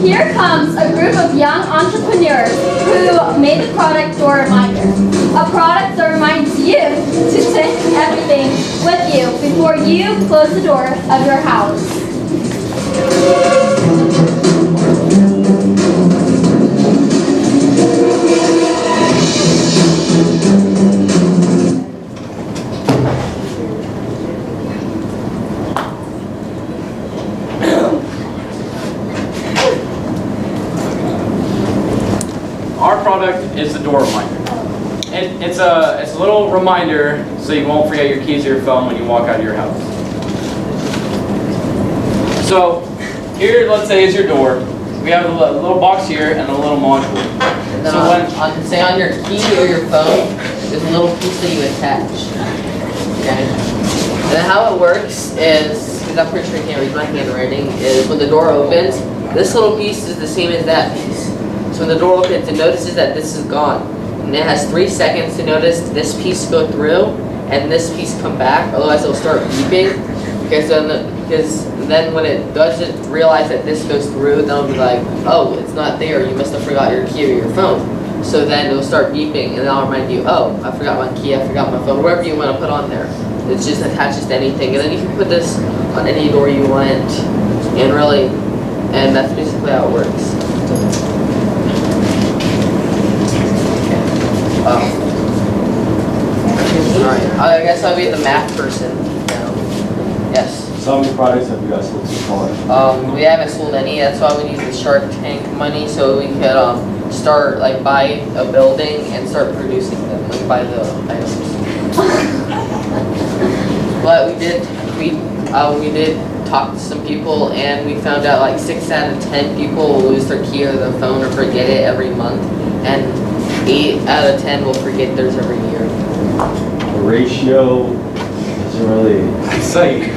Here comes a group of young entrepreneurs who made the product Door Reminder. A product that reminds you to take everything with you before you close the door of your house. Our product is the Door Reminder. It's a little reminder so you won't forget your keys or your phone when you walk out of your house. So here, let's say, is your door. We have a little box here and a little module. And then So on your key or your phone, there's a little piece that you attach. Okay? And then how it works is, because I'm pretty sure you can't read my handwriting, is when the door opens, this little piece is the same as that piece. So when the door opens, it notices that this is gone. And it has 3 seconds to notice this piece go through and this piece come back, otherwise it'll start beeping. Because then when it doesn't realize that this goes through, then it'll be like, oh, it's not there, you must have forgot your key or your phone. So then it'll start beeping and I'll remind you, oh, I forgot my key, I forgot my phone, whatever you want to put on there. It just attaches to anything. And then you can put this on any door you want, and that's basically how it works. Alright, I guess I'll be the math person now. Yes. So how many products have you guys sold so far? We haven't sold any. That's why we need the Shark Tank money so we could start buy a building and start producing them, buy the items. But we did talk to some people and we found out 6 out of 10 people will lose their key or their phone or forget it every month, and 8 out of 10 will forget theirs every year. The ratio isn't really say.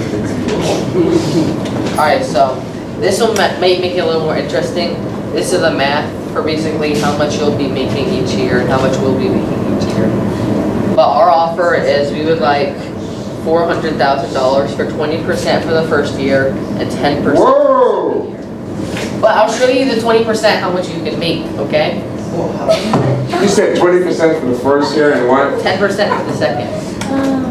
Alright, so this will make it a little more interesting. This is the math for basically how much you'll be making each year and how much we'll be making each year. But our offer is we would like $400,000 for 20% for the first year and 10%. Whoa! But I'll show you the 20% how much you can make, okay? You said 20% for the first year and what? 10% for the second.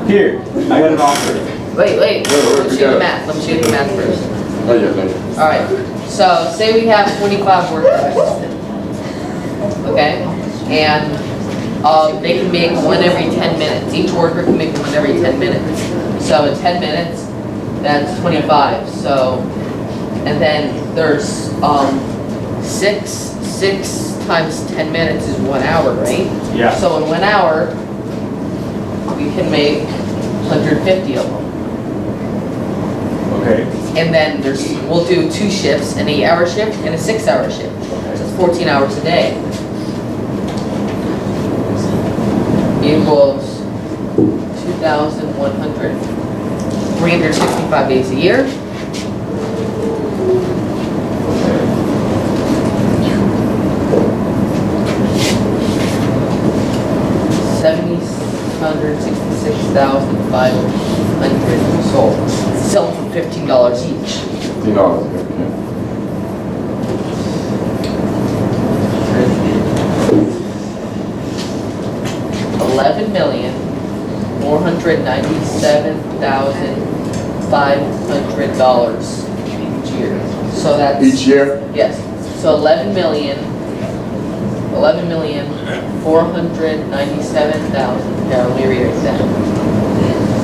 here. I got an offer. Wait, Wait, let me we show you got the it. math. Let me show you the math first. Oh yeah, thank you. Alright, so say we have 25 workers, okay? And they can make one every 10 minutes. Each worker can make one every 10 minutes. So in 10 minutes, that's 25. So, and then there's 6 times 10 minutes is 1 hour, right? Yeah. So in 1 hour, we can make 150 of them. Okay. And then we'll do 2 shifts, an 8-hour shift and a 6-hour shift. So it's 14 hours a day. Equals 2,100, 365 days a year. $766,500 sold. Sell for $15 each. $15, okay. $11,497,500 each year. So that's Each year? yes. So 11,497,000. Now let me read it down.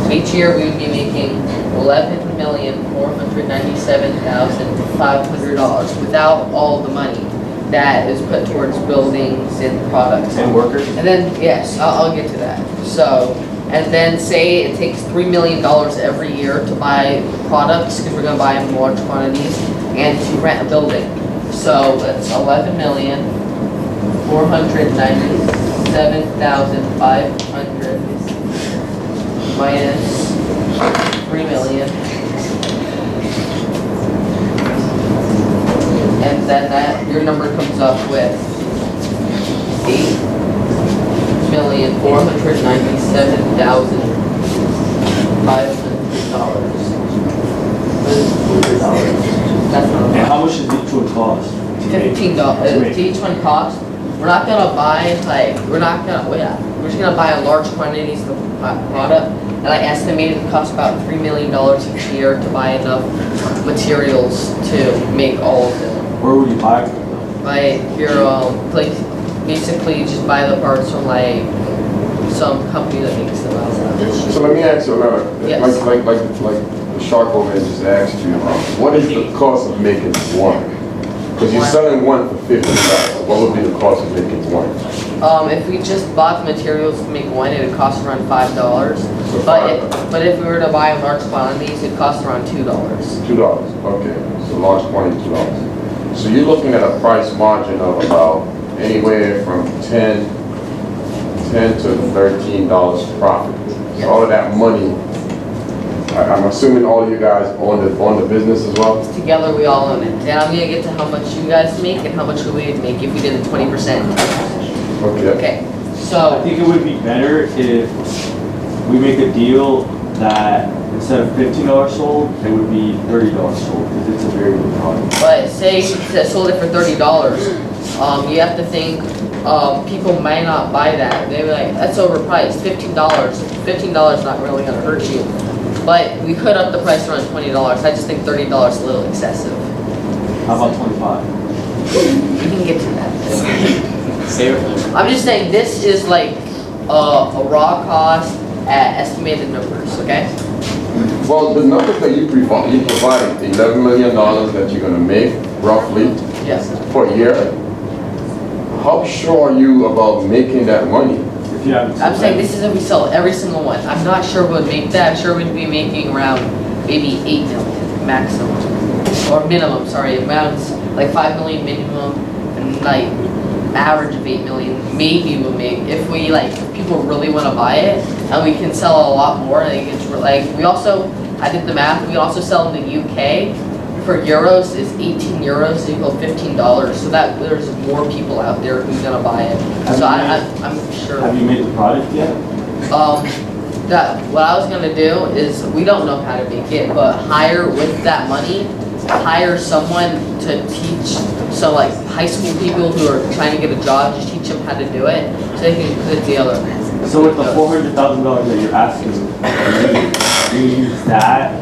So each year we would be making $11,497,500 without all the money that is put towards buildings and products. And workers? And then, yes, I'll get to that. So, and then say it takes $3 million every year to buy products, because we're going to buy them in large quantities, and to rent a building. So that's 11,497,500 minus 3 million. And then your number comes up with $8,497,500. That's not a And lot. how much does each one cost? to make? $15 to each one cost. We're not gonna buy like, we're just gonna buy a large quantities of the product. And I estimated it costs about $3 million each year to buy enough materials to make all of them. Where would you buy it from though? Buy it here, like, basically you just buy the parts from like some company that makes them out of. So let me ask you another, Yes. like the shark over there just asked you, what is the cost of making one? Because you're selling one for $50, what would be the cost of making one? If we just bought the materials to make one, it would cost around $5. So But if we were to buy large quantities, it'd cost around $2. $2, okay, so large quantity, $2. So you're looking at a price margin of about anywhere from $10 to $13 profit. So all of that money, I'm assuming all of you guys own the business as well? Together we all own it. And I'm gonna get to how much you guys make and how much we would make if we did a 20%. Okay. Okay, I so, think it would be better if we make a deal that instead of $15 sold, it would be $30 sold, because it's a very good product. but say you sold it for $30, you have to think, people might not buy that. They'd be like, that's overpriced, $15. $15 is not really gonna hurt you. But we could up the price around $20. I just think $30 is a little excessive. How about 25? We can get to that. Save it for I'm just saying, this is like a raw cost at estimated numbers, okay? Well, the numbers that you provide, $11 million that you're gonna make roughly Yes. per year. How sure are you about making that money? If you haven't I'm sold saying it. this is if we sell every single one. I'm not sure we'd make that. I'm sure we'd be making around maybe 8 million maximum. Or minimum, sorry. Around like 5 million minimum and like average of 8 million maybe we'll make if we like, if people really want to buy it and we can sell a lot more. Like it's like, we also, I did the math, we also sell in the UK. For euros is 18 euros equal $15. So that there's more people out there who's gonna buy it. So I'm sure. Have you made the product yet? That what I was gonna do is, we don't know how to make it, but hire with that money, hire someone to teach. So like high school people who are trying to get a job, just teach them how to do it so they can put it together. So with the $400,000 that you're asking, you use that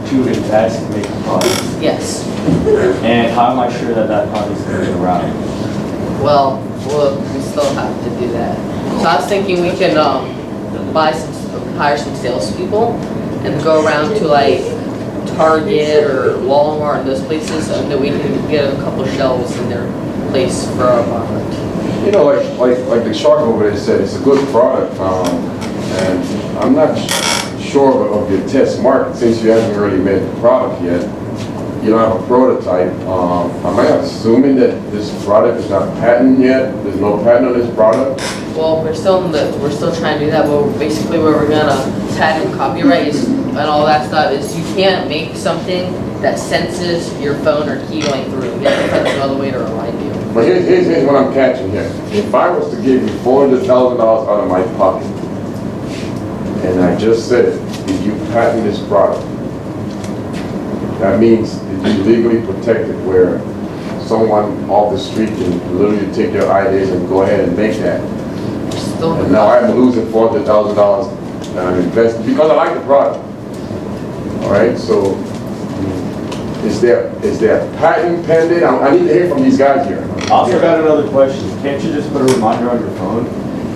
to invest to make the product? Yes. And how am I sure that that product is going to be around? Well, we still have to do that. So I was thinking we can hire some salespeople and go around to like Target or Walmart and those places, and then we can get a couple shelves in their place for our product. You know, like the shark over there said, it's a good product, and I'm not sure of your test market since you haven't really made the product yet. You don't have a prototype. Am I assuming that this product is not patented yet? There's no patent on this product? Well, we're still trying to do that, but basically where we're gonna patent copyright and all that stuff is you can't make something that senses your phone or key going through. You have to find another way to remind you. But here's what I'm catching here. If I was to give you $400,000 out of my pocket, and I just said, did you patent this product? That means, did you legally protect it where someone off the street can literally take your ideas and go ahead and make that? And now I'm losing $400,000 that I'm investing because I like the product. All right, so is there patent pending? I need to hear from these guys here. I also got another question. Can't you just put a reminder on your phone?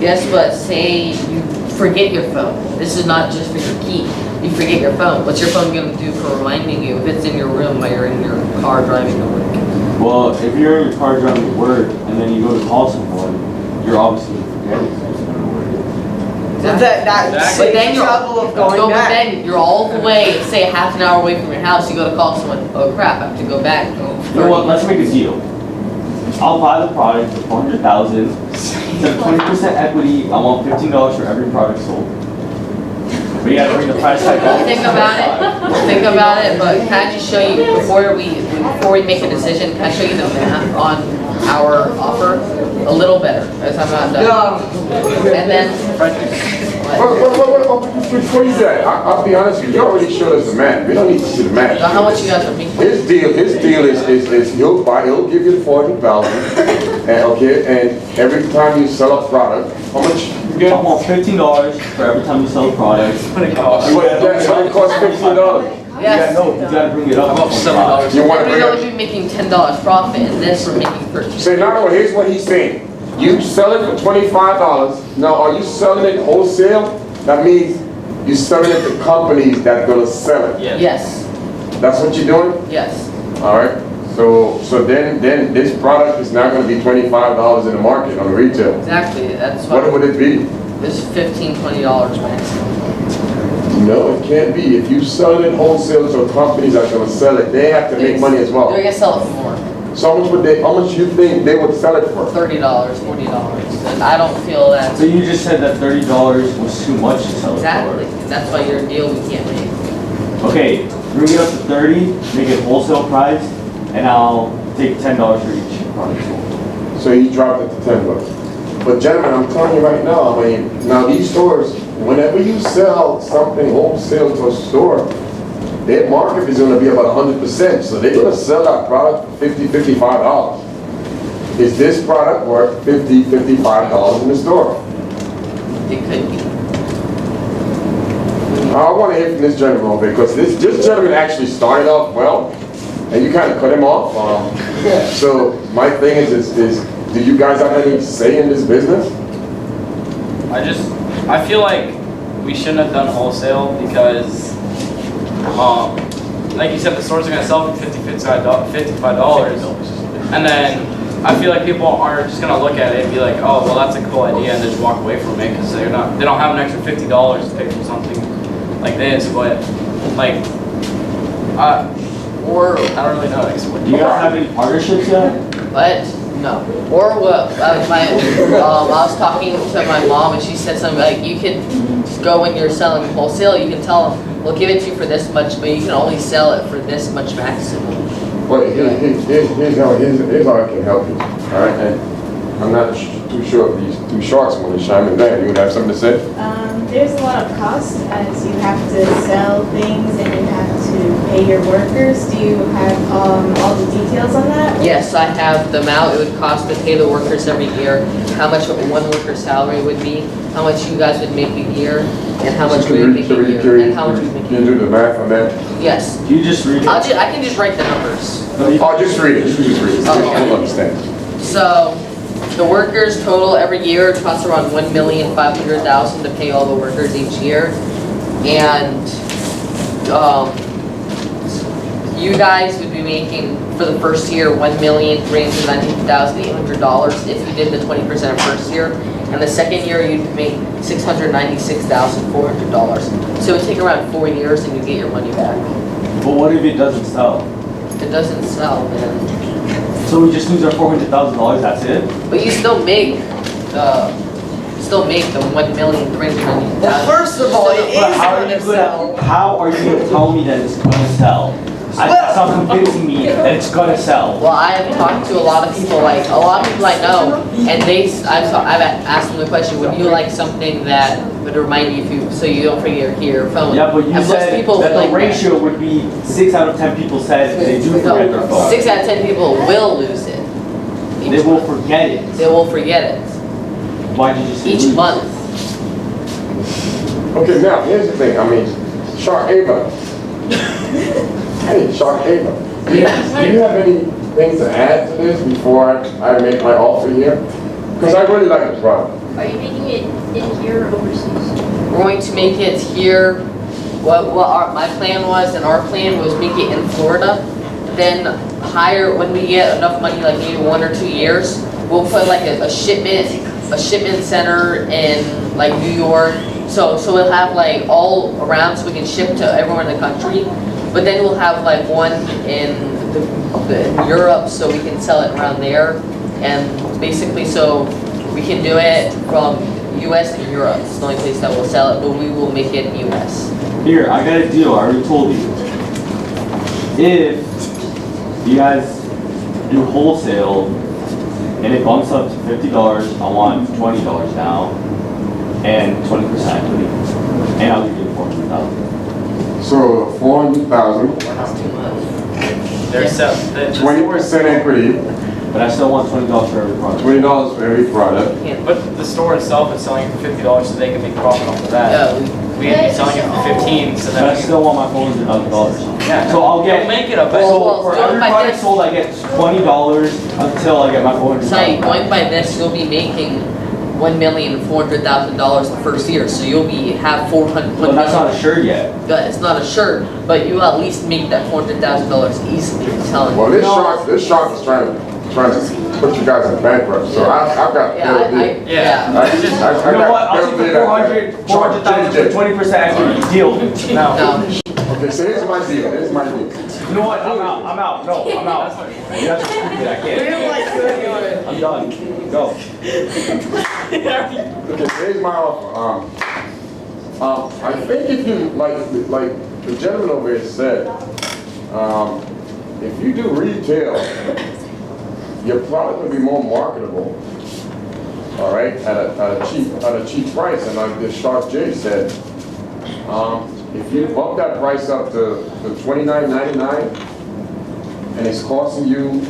Yes, but say you forget your phone. This is not just for your key. You forget your phone. What's your phone going to do for reminding you if it's in your room while you're in your car driving to work? Well, if you're in your car driving to work and then you go to call someone, you're obviously forgetting because you're going to work. That's But then the you're trouble of going but back. then you're all the way, say half an hour away from your house. You go to call someone. Oh crap! I have to go back. You know what? Let's make a deal. I'll buy the product for $400,000. Instead of 20% equity, I want $15 for every product sold. But you gotta bring the price tag up. Think about it. Think about it. But can I just show you before we make a decision? Can I show you the math on our offer a little better? As I'm not done. No. And then Before you that, I'll be honest with you, you already showed us the math. We don't need to see the So math. how much you guys are making? His deal is he'll give you the 400,000, and okay, and every time you sell a product, how much you I get? want $15 for every time you sell a product. What it costs. That's how it costs $15. Yes. No, you gotta bring it up. About $7. You want to We'd bring only it? be making $10 profit, and this we're making $13. Say, no, here's what he's saying. You sell it for $25. Now, are you selling it wholesale? That means you're selling it to companies that gonna sell it. Yes. Yes, That's what you're doing? yes. All right. So then this product is not gonna be $25 in the market on the retail. Exactly, that's What what, would it be? it's $15, $20 maximum. No, it can't be. If you sell it wholesale to companies that are gonna sell it, they have to make money as They're well. gonna sell it for more, So how much you think they would sell it for? $30, $40, and I don't feel that's So you just said that $30 was too much to sell it exactly, that's why your deal we can't make. for. Okay, bring it up to 30, make it wholesale price, and I'll take $10 for each product sold. So he dropped it to $10. But gentlemen, I'm telling you right now, I mean, now these stores, whenever you sell something wholesale to a store, their markup is gonna be about 100%, so they're gonna sell that product for $50, $55. Is this product worth $50, $55 in the store? It could be. I wanna hear from this gentleman, because this gentleman actually started off well, and you kinda cut him off. So my thing is, do you guys have any say in this business? I feel like we shouldn't have done wholesale because, like you said, the stores are gonna sell for $55, and then I feel like people are just gonna look at it and be like, oh, well, that's a cool idea, and just walk away from it because they don't have an extra $50 to pay for something like this. But like, or I don't really know how to explain. Do you guys have any partnerships yet? But, no. Or what, I was talking to my mom and she said something like, you can just go when you're selling wholesale, you can tell them, we'll give it to you for this much, but you can only sell it for this much maximum. Well, here's how I can help you, all right? And I'm not too sure if these two sharks want to chime in there. You would have something to say? There's a lot of cost as you have to sell things and you have to pay your workers. Do you have all the details on that? Yes, I have the amount it would cost to pay the workers every year, how much one worker's salary would be, how much you guys would make a year, and how much we would make a year, and how much we make a Can you year. do the math on that? Yes. Can you just read it? I can just write the numbers. Oh, just read it, you just read it. I Okay. don't understand. So, the workers total every year, it costs around $1,500,000 to pay all the workers each year. And, you guys would be making, for the first year, $1,319,800 if you did the 20% first year. And the second year, you'd make $696,400. So it would take around 4 years and you get your money back. But what if it doesn't sell? If it doesn't sell, then, So we just lose our $400,000, that's it? but you still make the $1,319,000. First of all, it is But how are gonna you sell. how are you gonna tell me that it's gonna sell? That's not convincing me that it's gonna sell. Well, I have talked to a lot of people, like, a lot of people I know, and I've asked them the question, would you like something that would remind you so you don't forget your phone? Yeah, but you And most said people that like the ratio would be 6 out of 10 people said they do forget their phone. 6 out of 10 people will lose it. They will forget it. They will forget it Why did you say each lose? month. Okay, now, here's the thing, I mean, Shark Ava. Hey, Shark Ava, do you have any things to add to this before I make my offer here? Because I really like the product. Are you making it in here or overseas? We're going to make it here, my plan was, and our plan was make it in Florida, then hire, when we get enough money, like maybe 1 or 2 years, we'll put like a shipment center in like New York, so we'll have like all around so we can ship to everyone in the country, but then we'll have like one in Europe so we can sell it around there, and basically so we can do it from US and Europe. It's the only place that will sell it, but we will make it US. Here, I got a deal, I already told you. If you guys do wholesale and it bumps up to $50, I want $20 now. and 20% equity. And I'll give you 400,000. So 400,000, That's too much. They're set. 20% equity, But I still want $20 for every product. $20 for every product. Can't. But the store itself is selling it for $50 so they can make profit off of that. Yeah, We need to be selling it for 15 so But that I we can. still want my $400,000. Yeah. So I'll get. Don't make it a Well, So vegetable. for going every by product this- sold, I get $20 until I get my $400,000. Say, going by this, you'll be making $1,400,000 the first year, so you'll be have 400. But that's not assured yet. It's not a shirt, but you at least make that $400,000 easily. I'm telling Well, you. this shark is trying to put you guys in bankrupt, so I've got. Yeah, Yeah. I You know what? I'll take the 400,000 for 20% equity. Deal. No. No, Okay, so here's my deal, here's my deal. You know what? I'm out. I'm out. No, I'm out. You have to prove it. I can't. I'm done. Go. Okay, so here's my offer. I think if you, like the gentleman over here said, if you do retail, your product will be more marketable, all right, at a cheap price. And like this Shark J said, if you bump that price up to $29.99, and it's costing you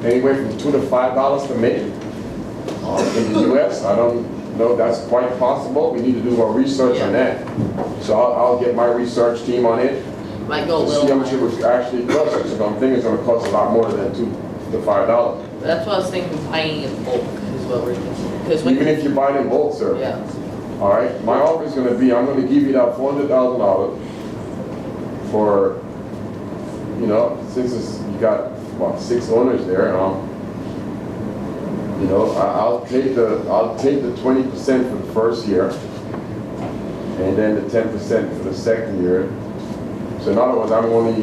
anywhere from $2 to $5 to make in the U.S., I don't know if that's quite possible. We need to do more research on that. So I'll get my research team on it might go a to see how little much it higher. would actually cost. So I'm thinking it's going to cost a lot more than $2 to $5. That's what I was thinking, buying in bulk is what we're thinking. Because when, Even if you buy it in bulk, sir. yeah, All right, my offer is going to be, I'm going to give you that $400,000 for, you know, since you got, what, 6 owners there, you know, I'll take the 20% for the first year, and then the 10% for the second year. So in other words, I'm only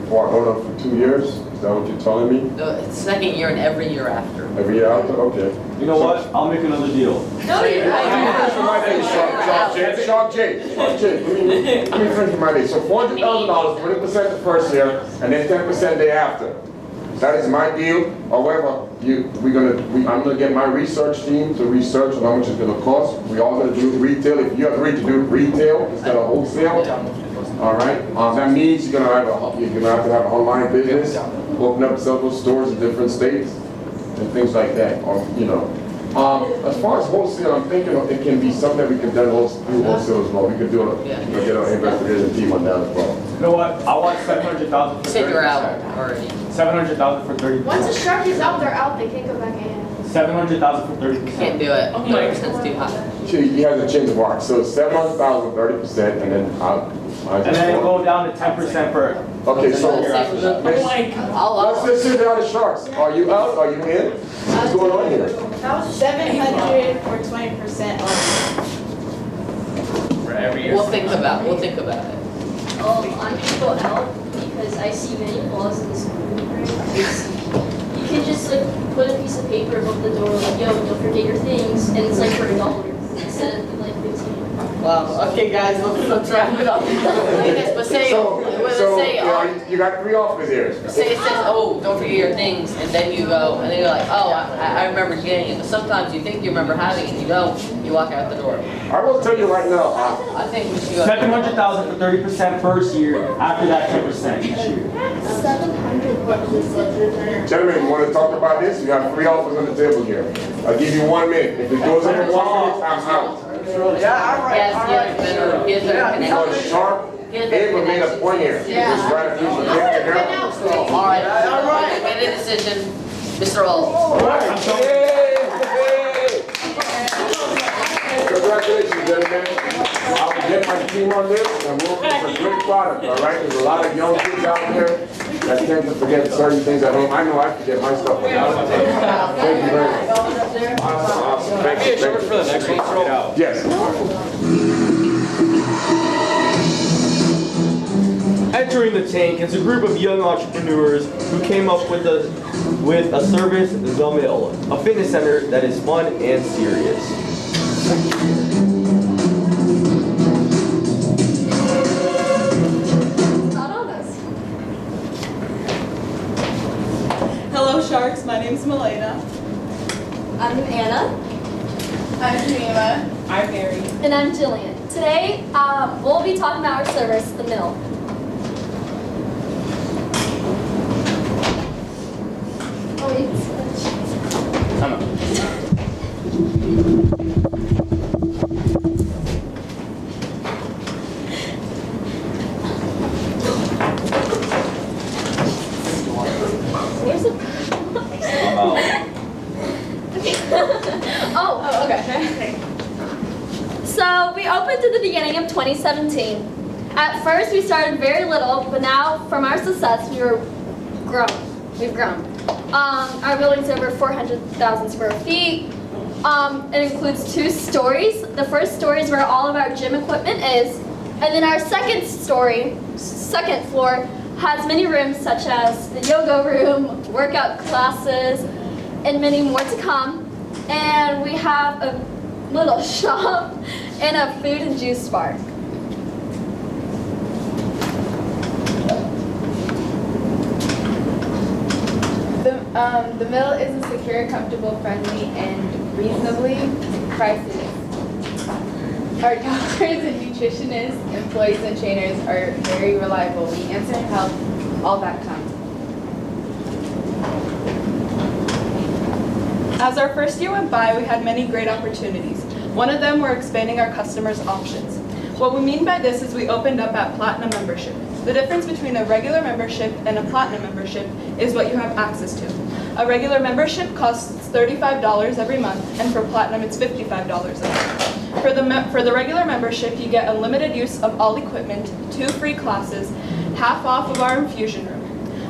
part owner for 2 years. Is that what you're telling me? the second year and every year after. Every year after? Okay. You know what? I'll make another deal. No, you're Shark J, let me finish my day. So $400,000, 20% the first year, and then 10% thereafter. That is my deal. However, I'm gonna get my research team to research on how much it's gonna cost. We all gonna do retail. If you agree to do retail instead of wholesale, all right. That means you're gonna have to have an online business, open up several stores in different states, and things like that. You know. As far as wholesale, I'm thinking it can be something that we can do through wholesale as well. We could do get an investigative team on that as well. You know what? I want 700,000 for 30%. Said you're out already. 700,000 for 30%. Once a shark is out, they're out. They can't go back in. 700,000 for 30%. Can't do it. 30%'s too high. He has a change of heart. So 700,000, 30%, and then And then go down to 10% for. Okay, so let's sit down the Sharks. Are you out? Are you in? What's going on here? That was 700 for 20% off. For every year. We'll think about it. I'm gonna go out because I see many flaws in this program. You can just like put a piece of paper above the door like, yo, don't forget your things, and it's like for $1 instead of like 15. Wow, okay guys, let's wrap it up. But say, You got 3 offers here. say it says, oh, don't forget your things, and then you go, and then you're like, oh, I remember getting it. But sometimes you think you remember having it, you don't, you walk out the door. I will tell you right now, I think we should go. 700,000 for 30% first year. After that, 10% each year. 700 bucks. gentlemen, you want to talk about this? You have 3 offers on the table here. I'll give you 1 minute. If it goes over 1 minute, I'm out. Yes, yes, better Because Shark, Ava made a point here. She just tried to do some things to her. All right, made a decision, Mr. Ault. Congratulations, gentlemen. I will get my team on this, and we'll make a great product, all right? There's a lot of young kids out there that tend to forget certain things at home. I know I forget my stuff. Thank you very much. Awesome. Can I be assured for the next one, Mr. Ault? Yes. Entering the tank is a group of young entrepreneurs who came up with a service, Seminole, a fitness center that is fun and serious. Hello Sharks, my name's Milena. I'm Anna. I'm Jamila. I'm Mary. And I'm Jillian. Today, we'll be talking about our service, the mill. Oh, wait, where's the... I'm out. Oh, okay. So we opened at the beginning of 2017. At first we started very little, but now from our success we've grown. Our building's over 400,000 square feet. It includes 2 stories. The first story is where all of our gym equipment is, and then our second floor has many rooms such as the yoga room, workout classes, and many more to come. And we have a little shop and a food and juice bar. The mill is a secure, comfortable, friendly, and reasonably priced. Our doctors and nutritionists, employees and trainers are very reliable. We answer and help all that comes. As our first year went by, we had many great opportunities. One of them were expanding our customers' options. What we mean by this is we opened up at Platinum membership. The difference between a regular membership and a Platinum membership is what you have access to. A regular membership costs $35 every month, and for Platinum it's $55 a month. For the regular membership, you get unlimited use of all equipment, 2 free classes, half off of our infusion room.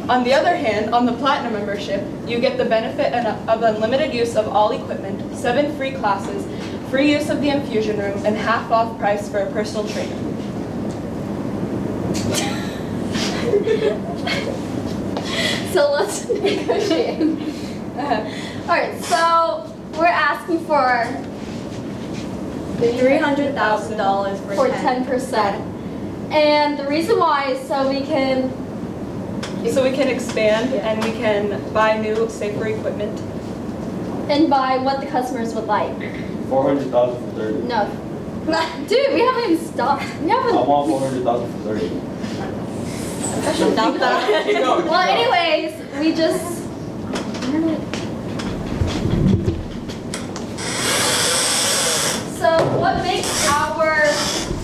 On the other hand, on the Platinum membership, you get the benefit of unlimited use of all equipment, 7 free classes, free use of the infusion room, and half off price for a personal trainer. So let's negotiate. Alright, so we're asking for $300,000 for 10%. And the reason why is so we can expand and we can buy new, safer equipment. and buy what the customers would like. 400,000 for 30. No. Dude, we haven't even stopped. We I haven't. want 400,000 for 30. Stop that. Well, anyways, we just. So what makes our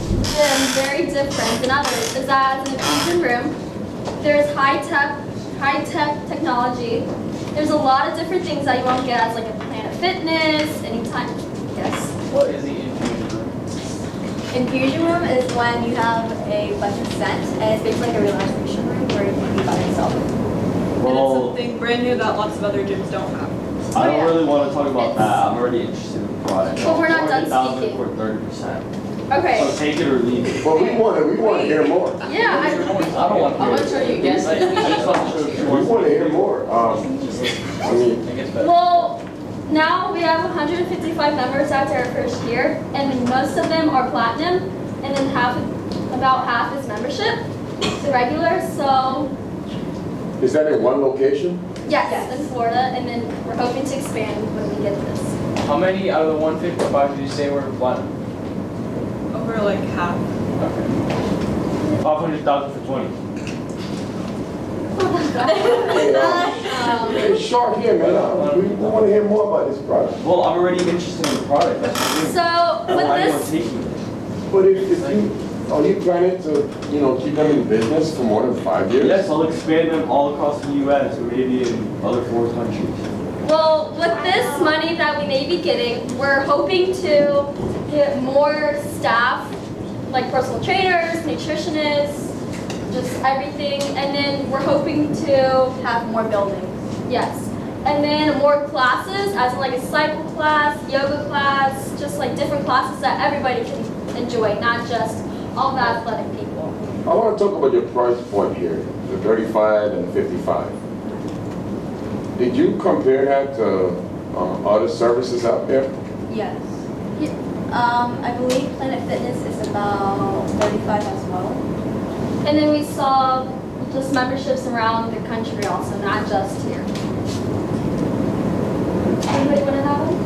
gym very different than others is that it's an infusion room. There's high-tech technology. There's a lot of different things that you won't get as like a Planet Fitness, anytime. Yes. What is the infusion room? Infusion room is when you have a bunch of scents, and it's basically like a relaxation room where you can be by yourself. And it's Well, something brand new that lots of other gyms don't have. I don't yeah. really want to talk about that. I'm already interested in the product. But we're not done 400,000 speaking. for 30%. Okay. So take it or leave it. But we want to hear more. Yeah. I don't want to. I'm gonna show you again. I just want to show We want to hear more. I mean, Well, now we have 155 members after our first year, and most of them are platinum, and then about half is membership, the regular. So is that in one location? yes, in Florida, and then we're hoping to expand when we get this. How many out of the 155 did you say were platinum? Over like half. Okay. 500,000 for 20. Hey, short here, man. We want to hear more about this product. Well, I'm already interested in the product. That's the thing. So with Why you want this, to take me? But if are you planning to, keep them in business for more than 5 years? Yes, I'll expand them all across the U.S. or maybe in other 4 countries. well, with this money that we may be getting, we're hoping to get more staff, like personal trainers, nutritionists, just everything, and then we're hoping to Have more buildings. yes, and then more classes, as in like a cycle class, yoga class, just like different classes that everybody can enjoy, not just all the athletic people. I want to talk about your price point here, the 35 and the 55. Did you compare that to other services out there? Yes. I believe Planet Fitness is about 35 as well. And then we saw just memberships around the country also, not just here. Anybody want to have one?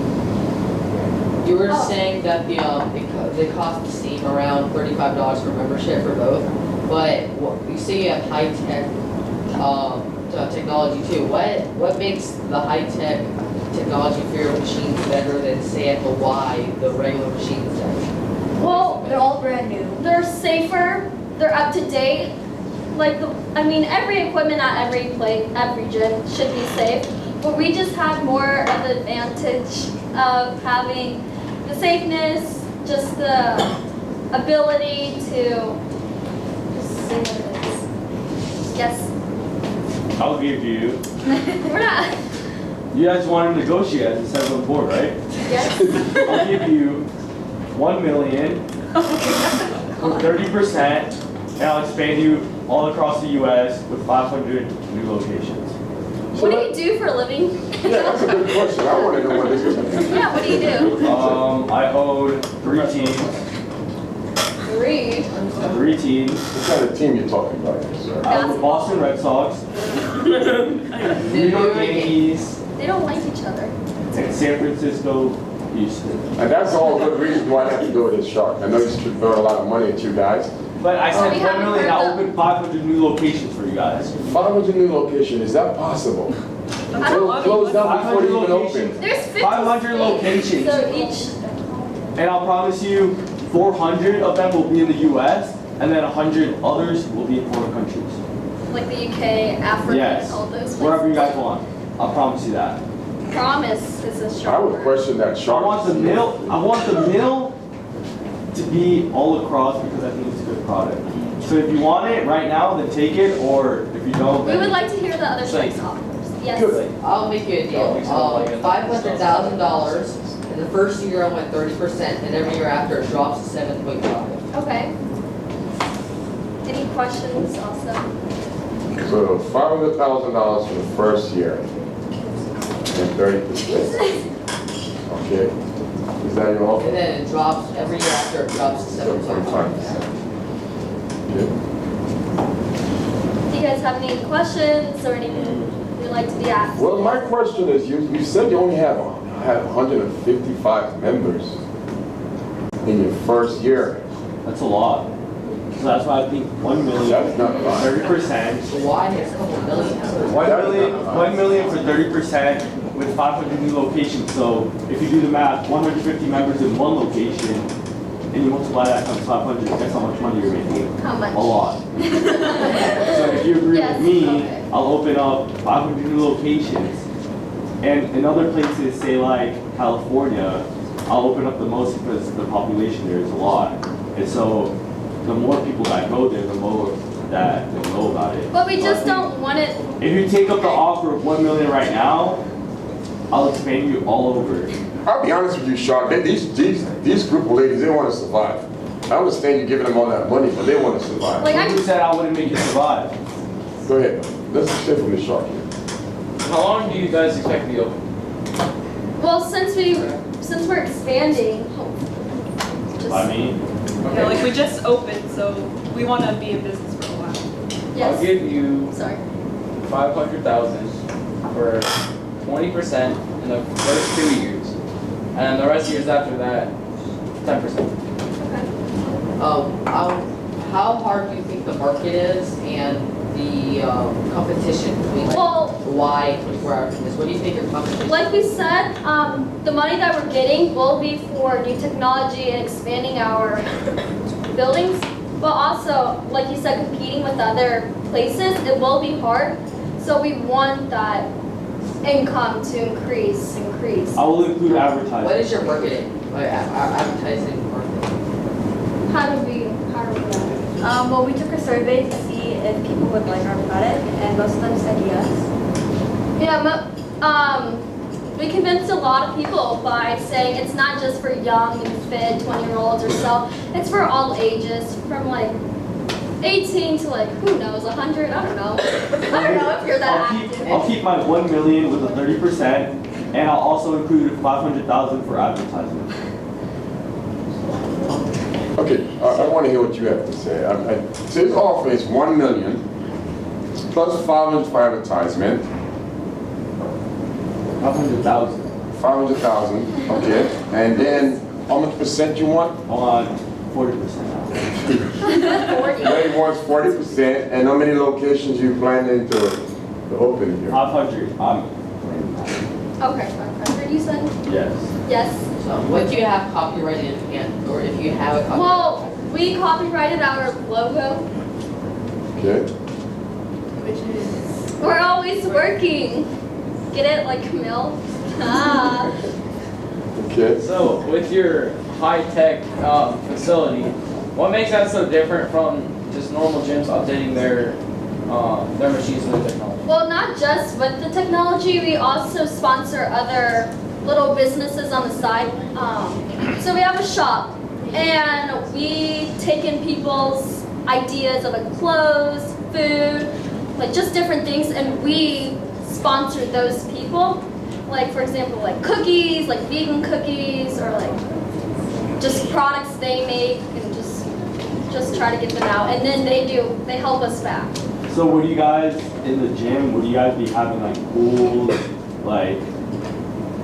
You were Oh. saying that they cost the same around $35 for membership for both, but you say you have high-tech technology too. What makes the high-tech technology for your machines better than, say, at the Y, the regular machines does? Well, They're all brand new. they're safer, they're up to date. Like, every equipment at every gym should be safe. But we just have more of the advantage of having the safeness, just the ability to just say what it is. Yes, I'll give you. we're not. You guys want to negotiate as a 7 on board, right? Yes. I'll give you 1 million for 30%, and I'll expand you all across the U.S. with 500 new locations. What do you do for a living? Yeah, that's a good question. I want to know what this is. Yeah, what do you do? I own 3 teams. 3. 3 teams. What kind of team you talking about here, sir? I own the Boston Red Sox, New York Yankees, They don't like each other. and San Francisco, Houston. And that's all good reason why I have to do with this shark. I know you should throw a lot of money at you guys. But I we said 1 haven't million, heard I the- opened 500 new locations for you guys. 500 new location, is that possible? That's a lot of Close money. down before 500 you even locations. open. There's 50 500 states, locations. So each. And I'll promise you, 400 of them will be in the U.S., and then 100 others will be in foreign countries. Like the UK, Africa, Yes, all those places. wherever you guys want. I'll promise you that. Promise is a I strong would word. question that I shark. want the mill to be all across because I think it's a good product. So if you want it right now, then take it, or if you don't, We then would like to hear the other Say. strikes offers. Yes. Good. I'll make you a deal. $500,000. In the first year, I went 30%, and every year after, it drops to 7.5. Okay. Any questions also? So $500,000 for the first year and 30%. Okay. Is that your offer? And then it drops, every year after, it drops to 7.5. 7.5%. Good. Do you guys have any questions or anything you'd like to be asked? Well, my question is, you said you only have 155 members in your first year. that's a lot. So that's why I think 1 million, That's not a lot. 30%. So why has a couple million? 1 million for 30% with 500 new locations. So if you do the math, 150 members in one location, and you multiply that times 500, guess how much money you're making? How much? A lot. So if you agree Yes, with me, okay. I'll open up 500 new locations. And in other places, say like California, I'll open up the most because the population there is a lot. And so the more people that go there, the more that they'll know about it. But we So I just think don't want it. if you take up the offer of 1 million right now, I'll expand you all over. I'll be honest with you, Sean, these group of ladies, they want to survive. I understand you giving them all that money, but they want to survive. Like Who said I wouldn't make you survive? Go ahead. Let's hear from the shark here. How long do you guys expect to be open? Well, since we're expanding, just, I mean, Yeah, like we just opened, so we want to be in business for a while. yes. I'll give you Sorry. 500,000 for 20% in the first 2 years, and the rest of years after that, 10%. How hard do you think the market is and the competition between like Well, Y and 24-hour fitness? What do you think your competition? like we said, the money that we're getting will be for new technology and expanding our buildings. But also, like you said, competing with other places, it will be hard. So we want that income to increase. I will include What advertising. is your marketing? Like advertising marketing? How do we Well, we took a survey to see if people would like our product, and most of them said yes. we convinced a lot of people by saying it's not just for young and fit 20-year-olds or so. It's for all ages, from like 18 to like, who knows, 100, I don't know. I don't know if you're that active. I'll keep my 1 million with a 30%, and I'll also include 500,000 for advertising. Okay, I want to hear what you have to say. So his offer is 1 million plus 500 for advertisement. 500,000. 500,000, okay. And then how much percent you want? I want 40% now. Larry wants 40%, and how many locations you planning to open here? 500. Okay, 500 you said? Yes. Yes. So what do you have copyrighted in hand, or if you have a copyright? Well, we copyrighted our logo. Okay. Which is, We're always working. Get it, like Camille? Ah. Okay. So with your high-tech facility, what makes that so different from just normal gyms updating their machines and their technology? Well, not just with the technology, we also sponsor other little businesses on the side. So we have a shop, and we take in people's ideas of like clothes, food, like just different things, and we sponsor those people. Like for example, like cookies, like vegan cookies, or like just products they make, and just try to get them out. And then they help us back. So would you guys, in the gym, would you guys be having like pools, like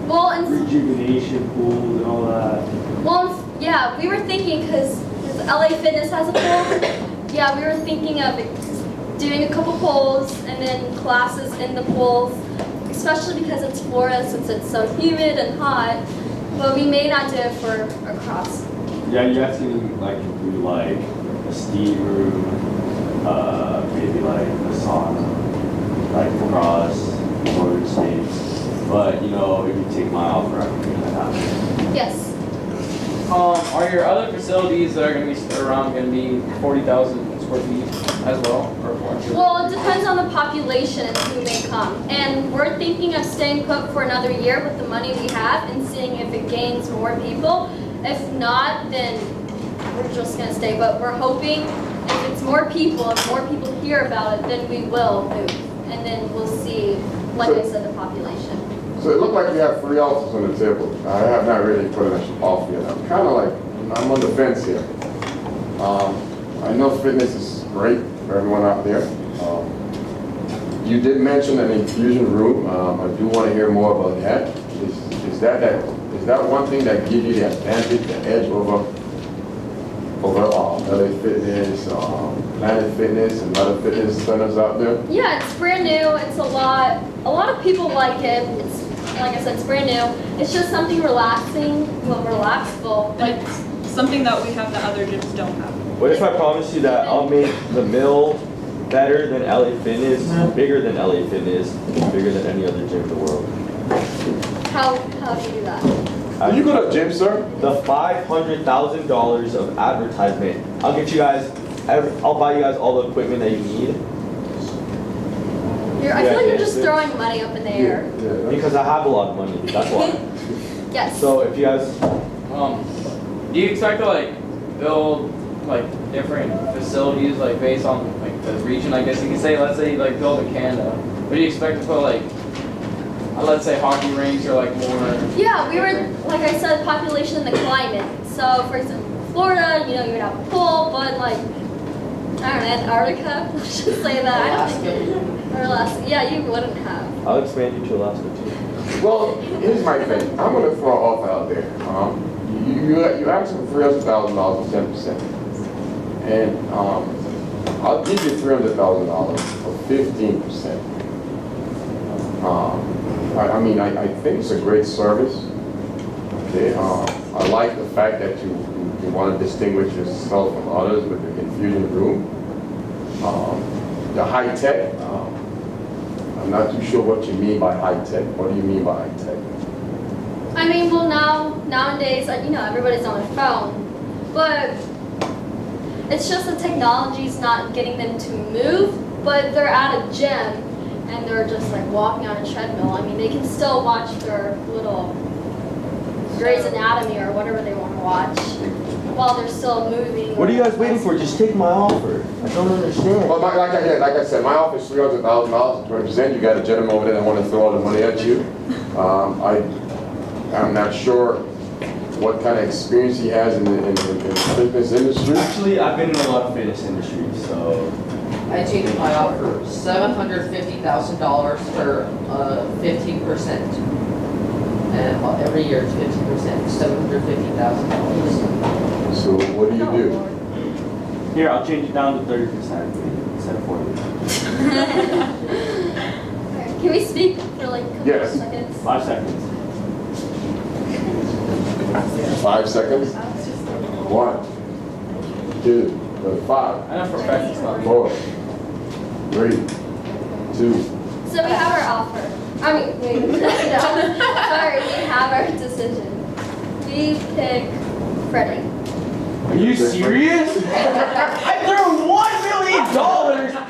Well, and rejuvenation pools and all that? well, yeah, we were thinking because LA Fitness has a pool. Yeah, we were thinking of doing a couple pools and then classes in the pools, especially because it's Florida since it's so humid and hot. But we may not do it for across. Yeah, you guys can like do like a steam room, maybe like a sauna, like cross, roller skates. But you know, if you take my offer, I can make that happen. Yes. Are your other facilities that are going to be around going to be 40,000 square feet as well, or 400? Well, it depends on the population and who may come. And we're thinking of staying put for another year with the money we have and seeing if it gains more people. If not, then we're just going to stay. But we're hoping if it's more people, if more people hear about it, then we will move. And then we'll see, like I said, the population. So it looked like you have 3 offers on the table. I have not really put an offer yet. I'm kind of like, I'm on the fence here. I know fitness is great for everyone out there. You did mention an infusion room. I do want to hear more about that. Is that one thing that gives you the advantage, the edge over LA Fitness, Planet Fitness, and other fitness centers out there? Yeah, it's brand new. It's a lot of people like it. It's, like I said, it's brand new. It's just something relaxing, relaxful. Like something that we have that other gyms don't have. What if I promise you that I'll make the mill better than LA Fitness, bigger than LA Fitness, and bigger than any other gym in the world? How do you do that? Are you go to gym, sir? The $500,000 of advertisement. I'll get you guys. I'll buy you guys all the equipment that you need. I feel like you're just throwing money up in the air. Yeah. Because I have a lot of money. That's why. Yes. So if you guys, Do you expect to like build like different facilities like based on like the region? I guess you can say, let's say you like build in Canada. But do you expect to put like, let's say hockey rinks or like more? Yeah, we were, like I said, population and the climate. So for example, Florida, you would have a pool, but like, I don't know, Antarctica, let's just say that. I don't think, or Alaska, yeah, you wouldn't have. I'll expand you to Alaska too. Well, here's my thing. I'm gonna throw an offer out there. You asked for $300,000 for 10%, and I'll give you $300,000 for 15%. I mean, I think it's a great service. Okay, I like the fact that you want to distinguish yourself from others with the infusion room. The high tech. I'm not too sure what you mean by high tech. What do you mean by high tech? I mean, well, nowadays, everybody's on their phone, but it's just the technology's not getting them to move, but they're at a gym and they're just like walking on a treadmill. I mean, they can still watch their little Grey's Anatomy or whatever they want to watch while they're still moving. What are you guys waiting for? Just take my offer. I don't understand. Well, like I said, my offer is $300,000 to represent. You got a gentleman over there that want to throw all the money at you. I'm not sure what kind of experience he has in the fitness industry. Actually, I've been in a lot of fitness industries, so. I changed my offer, $750,000 for 15%. And and every year it's 50%, $750,000. So what do you do? Here, I'll change it down to 30% instead of 40. Can we speak for like a couple Yes. of seconds? 5 seconds. 5 seconds? 1, 2, 5, I know for a fact it's not. 4, 3, 2. So we have our offer. I mean, wait, no. Sorry, we have our decision. We pick Freddie. Are you serious? I threw $1 million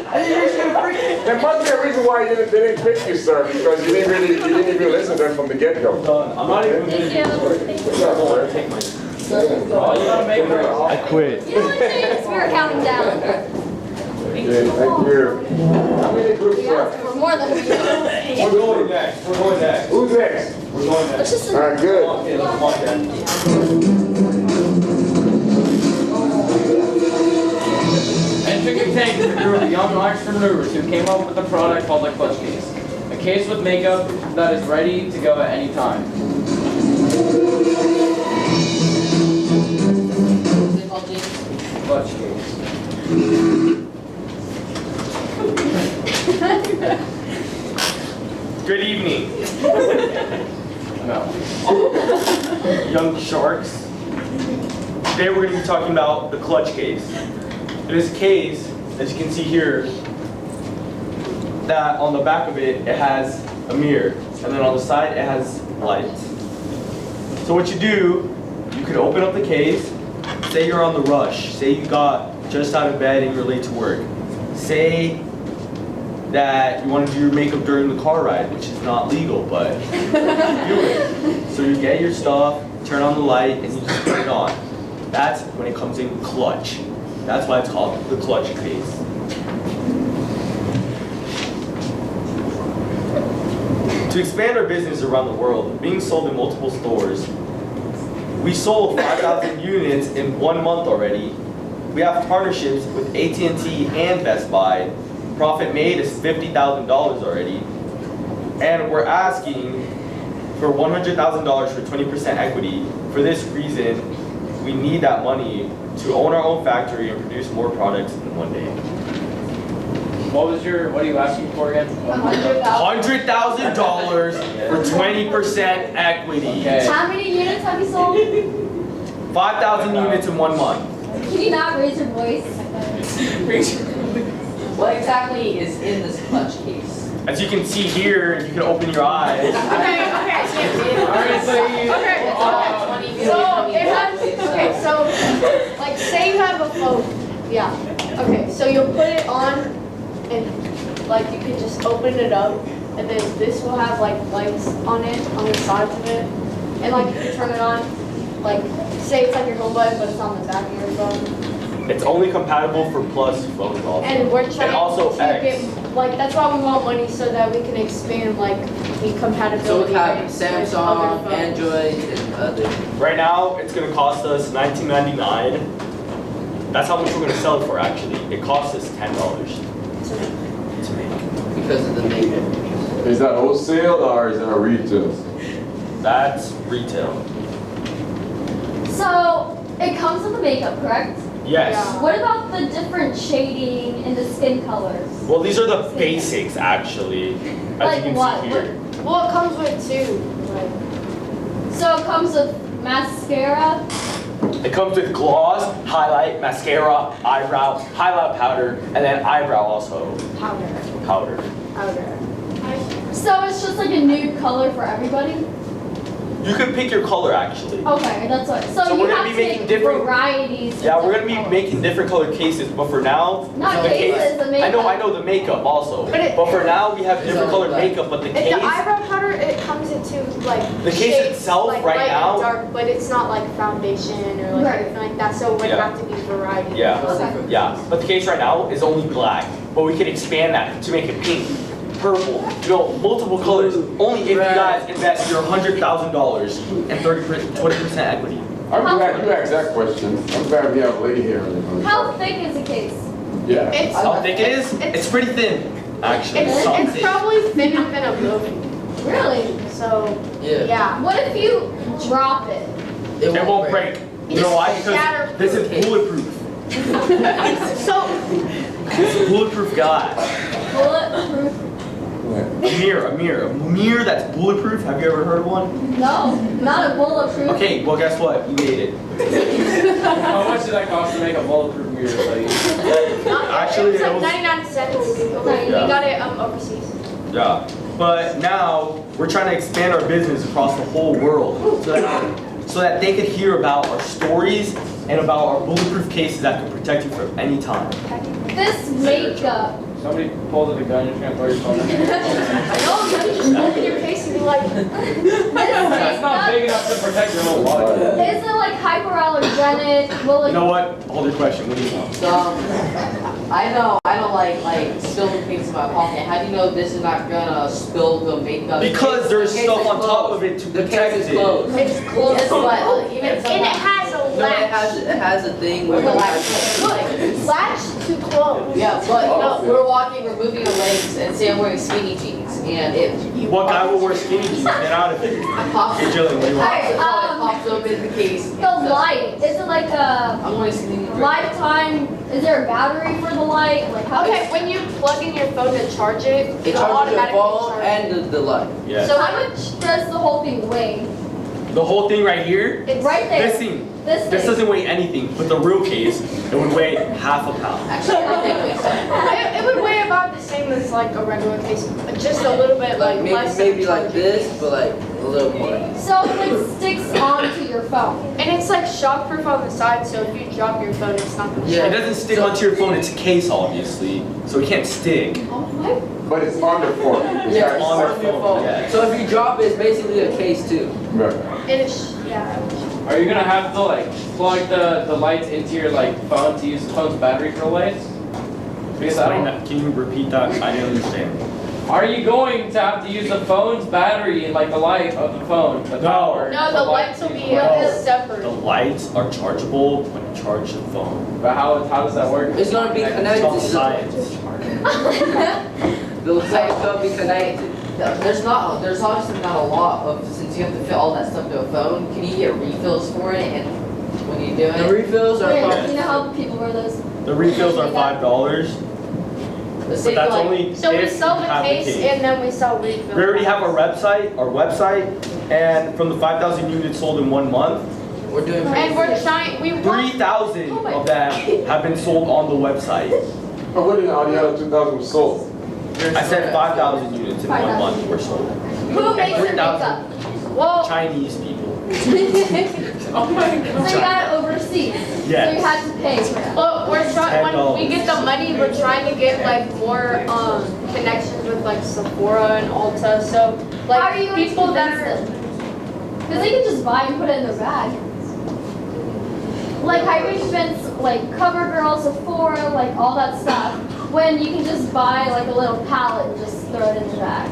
and you're just gonna freaking. There must be a reason why they didn't pick you, sir, because you didn't even listen to them from the get-go. I'm not even Thank you. Thank you. What's up, sir? take my. Oh, you gotta make her. I quit. You know what, James? We were counting down. Yeah, thank you. How many groups We left? asked for more than we did. We're going next. We're going next. Who's next? We're going Let's next. just. All right, good. Okay, let's walk that. And took a tank to a group of young entrepreneurs who came up with a product called the clutch case. A case with makeup that is ready to go at any time. What's it called, James? Clutch case. Good evening, No. young sharks. Today we're going to be talking about the clutch case. It is a case, as you can see here, that on the back of it, it has a mirror, and then on the side it has lights. So what you do, you could open up the case, say you're on the rush, say you got just out of bed and you're late to work. Say that you want to do your makeup during the car ride, which is not legal, but you do it. So you get your stuff, turn on the light, and you just put it on. That's when it comes in clutch. That's why it's called the clutch case. To expand our business around the world, being sold in multiple stores, we sold 5,000 units in 1 month already. We have partnerships with AT&T and Best Buy. Profit made is $50,000 already. And we're asking for $100,000 for 20% equity. For this reason, we need that money to own our own factory and produce more products in one day. What are you asking for again? $100,000 for 20% equity. Okay. How many units have you sold? 5,000 units in 1 month. Can you not raise your voice? What exactly is in this clutch case? As you can see here, you can open your eyes. Okay. So like say you have a phone. Yeah. Okay, so you'll put it on and like you can just open it up and then this will have like lights on it, on the sides of it. And like you can turn it on, like say it's like your home button but it's on the back of your phone. It's only compatible for Plus phones also. And we're trying And also to X. get, like, that's why we want money so that we can expand, like, the compatibility. So we have rates with Samsung, other phones. Android, and other. Right now, it's gonna cost us $19.99. That's how much we're gonna sell it for actually. It costs us $10 to make. Because of the makeup. Is that wholesale or is that a retail? That's retail. So it comes with the makeup, correct? Yes. Yeah. What about the different shading and the skin colors? Well, these are the basics actually, as Like you can what? see here. Well, it comes with two, like, So it comes with mascara. It comes with gloss, highlight, mascara, eyebrow, highlight powder, and then eyebrow also powder. powder. So it's just like a nude color for everybody? You can pick your color actually. Okay, that's what. So, So you we're gonna have be to making make different- varieties. of Yeah, we're gonna different be colors. making different color cases, but for now, Not the cases, the makeup. I know the makeup also. But for now, we have different colored makeup, but the If case, the eyebrow powder, it comes into, like, The case shades, itself like, right light now- and dark, but it's not like foundation or like Right. anything like that, so it would Yeah. have to be variety. Yeah. Okay. yeah, but the case right now is only black, but we can expand that to make it pink, purple, multiple colors, only if you guys invest your $100,000 and 20% equity. I'm glad you asked that question. I'm glad we have a lady here. How thick is the case? Yeah. It's, How thick it is? It's pretty thin, actually. it's Something. probably thinner than a movie. Really? So, Yeah. yeah. What if you drop it? It won't break. You know why? Because this is bulletproof. So, It's a bulletproof guy. Bulletproof? A mirror that's bulletproof. Have you ever heard of one? No, not a bulletproof. Okay, well guess what? You made it. How much did that cost to make a bulletproof mirror? Actually, it's like it was- 99 cents. We got it overseas. Yeah. But now we're trying to expand our business across the whole world so that they could hear about our stories and about our bulletproof cases that can protect you from any time. This makeup. Somebody pulls out a gun, you're just gonna throw your phone in. I know, you just open your case and be like, That's not big enough to protect your whole body. Is it like hyperallergenic? Will it? You know what? Hold your question. What do you know? So, I don't like spilling things in my pocket. How do you know this is not gonna spill the makeup? Because there's The case stuff is on top closed. of it to The protect case is it. closed. it's close. Yes, but even And it has a No, latch. it has a thing where Look, the latch to close. Yeah, but no, we're walking, we're moving our legs, and say I'm wearing skinny jeans, and it What guy will wear skinny jeans? Get out of here. pops. Hey, Jillian, what do you want? Alright, It pops open the case. The light. Is it like a I'm wearing skinny jeans. lifetime? Is there a battery for the light? Like how? Okay, when you plug in your phone to charge it, It it'll charges your automatically phone charge. and the light. Yeah. So how much does the whole thing weigh? The whole thing right here. It's right there. This thing. This This thing. doesn't weigh anything, but the real case, it would weigh half a pound. Actually, everything weighs that. It would weigh about the same as like a regular case, but just a little bit like less. Maybe than like this, but like a little more. So it like sticks onto your phone. And it's like shockproof on the side, so if you drop your phone, it's not gonna Yeah. It doesn't stick onto your phone. It's a case, obviously, so it can't stick. Oh my. But it's on the phone. Yeah, it's on on the your phone, phone. yeah. So if you drop it, it's basically a case too. Right. And it's, yeah. Are you gonna have to like plug the lights into your like phone to use the phone's battery for the lights? Because I Explain don't. that. Can you repeat that? I didn't understand. Are you going to have to use the phone's battery in like the light of the phone? The No. power, No, the lights will to use be the light? separate. The lights are chargeable when you charge the phone. But how does that work? It's gonna be It's connected called to the science. The light's gonna be connected. There's obviously not a lot of, since you have to fit all that stuff to a phone, can you get refills for it and when you do it? The refills are Wait, fine. you know how people wear those? The refills are $5, Let's but say that's like, only So we if sell you the have case and then we sell refills. We already have our website, and from the 5,000 units sold in 1 month, we're doing. And we're trying, we want, 3,000 of them have been sold on the website. But what did all the other 2,000 was sold? I said 5,000 units in 1 month were sold. Who makes your 3,000 makeup? well, Chinese people. So you got it overseas. So Yes. you had to pay for that. well, we're trying, when $10. we get the money, we're trying to get like more, connections with like Sephora and Ulta, so How are you like going to people that convince are. them? Because they can just buy and put it in their bag. Like how are you going to convince like CoverGirl, Sephora, like all that stuff, when you can just buy like a little palette and just throw it in your bag?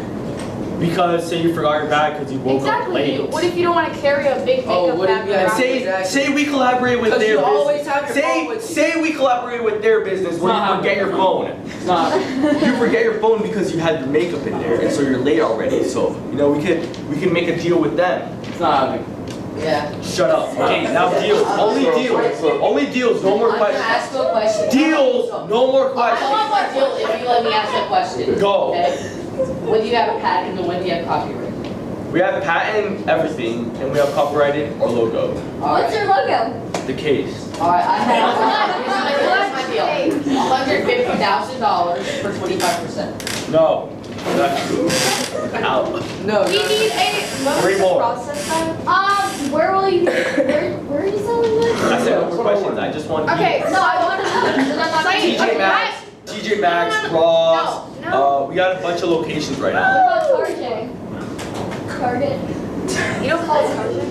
Because say you forgot your bag because you woke up Exactly. late. What if you don't want to carry a big Oh, makeup what if bag you around? have- Say, Exactly. say we collaborate with 'Cause their you business. always have your phone with you. Say we collaborate with their business where Not you forget your phone. It's not. You forget your phone because you had your makeup in there, and so you're late already. So you know we can make a deal with them. It's not happening. Yeah. Shut up. Okay, now deals. Only deals. Only deals. No more I'm gonna questions. ask you a question. Deals. No more I want questions. more deal if you let me ask a question. Go. Okay? When do you have a patent and when do you have copyright? We have patent everything, and we have copyrighted our logo. What's your logo? The case. Alright, I have, here's my deal. $150,000 for 25%. No. That's out. No, We need a, what Three was the more. process then? Where will you, where are you selling this? I said no more questions. I just want Okay, No, I want to know. Then I'm not Say- gonna- TJ Maxx, TJ Maxx, Ross. No, We got a bunch of locations right now. What about Target? Target. You don't call it Target?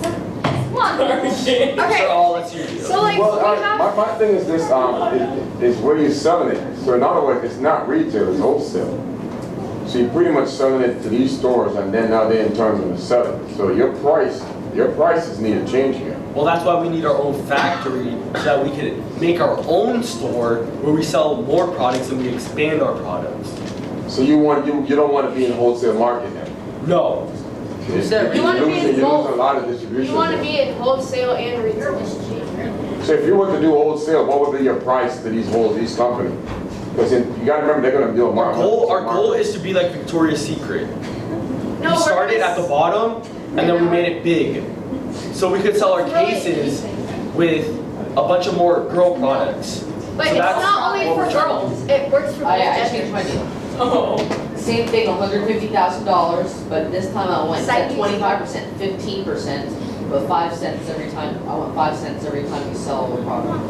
Come on. Okay, So let's hear you. so like, Well, we have, my thing is this, is where you're selling it. So in other words, it's not retail, it's wholesale. So you're pretty much selling it to these stores and then now they're in terms of the selling. So your prices need to change here. Well, that's why we need our own factory so that we can make our own store where we sell more products and we expand our products. So you don't want to be in the wholesale market then? No. said You're wanna be losing, you're involved. losing a lot of distribution. You want to there. be in wholesale and retail. So if you were to do wholesale, what would be your price to these companies? Because you gotta remember, they're gonna do a Our markup. goal is to be like Victoria's Secret. No, We started at the bottom and then we made it big. So we could sell our cases with a bunch of more girl products. But So it's that's not only what for we're trying to girls, it works for both I changed my genders. deal. Same thing, $150,000, but this time I went Side at 25%, 15%, but 5 cents every time. I want 5 cents every time you sell a product.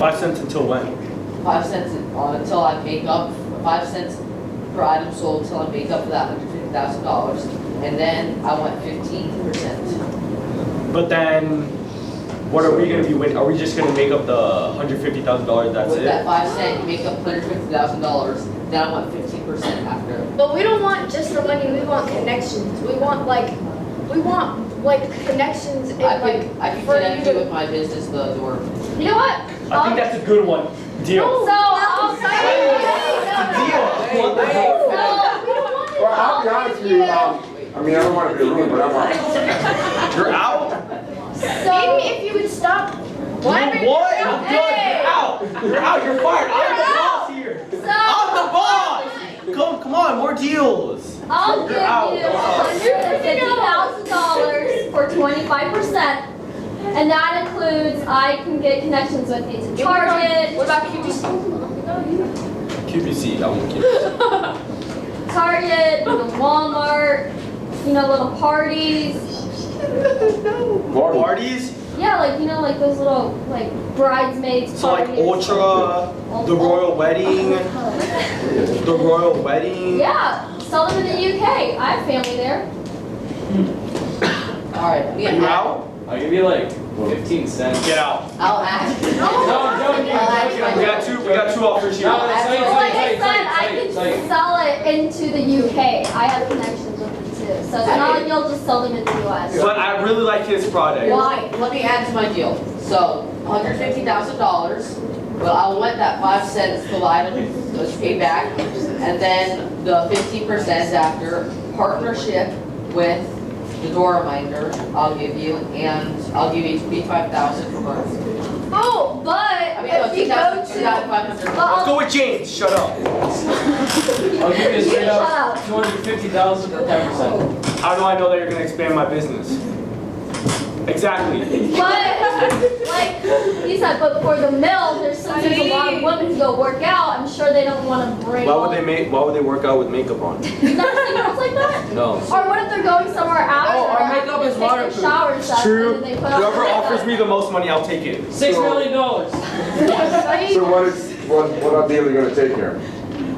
5 cents until when? 5 cents until I make up, 5 cents per item sold until I make up for that $150,000. And then I want 15%. But then, what are we gonna be winning? Are we just gonna make up the $150,000? That's With that it? 5 cent, you make up $150,000, then I want 15% after. But we don't want just the money, we want connections. We want connections and I like, could for connect you you with to, my business, the door. you know what? I think that's a good one. Deal. So, I'll It's a deal. I want the deal. Well, I'll be honest with you, I mean, I don't wanna be rude, but I'm out. You're out? Maybe if you would stop blabbing. What? I'm done. You're out. You're out. You're fired. I'm the boss here. I'm the boss. Come on, more deals. I'll give You're out. you $150,000 for 25%. And that includes, I can get connections with you to Target. What about QVC? QVC, I won't keep it. Target, Walmart, little parties. Parties? Yeah, like those little, bridesmaids So like parties. Ultra, the royal wedding, the royal wedding. Yeah, sell them in the UK. I have family there. Alright, Are you out? I'll give you like 15 cents. Get out. I'll ask. No, We got two offers here. No, Like I said, I it's can sell it into the UK. I have connections with them too. So it's not like you'll just sell them in the US. But I really like his product. Why? Let me add to my deal. So, $150,000, but I want that 5 cents till the item is paid back, and then the 15% after partnership with the door reminder I'll give you, and I'll give you $25,000 for both. Oh, but I mean, if you go to, 2,500. Let's go with James. Shut up. I'll give you straight Shut up up. 250,000 for 10%. How do I know that you're gonna expand my business? Exactly. but like you said, but for the mill, there's a lot of women who go work out. I'm sure they don't want to bring. Why would they work out with makeup on? You've never seen girls like that? No. Or what if they're going somewhere after? Oh, our they're makeup having is to take their waterproof. shower and stuff, True. and then they put on Whoever makeup. offers me the most money, I'll take it. $6 million. So what deal are you gonna take here?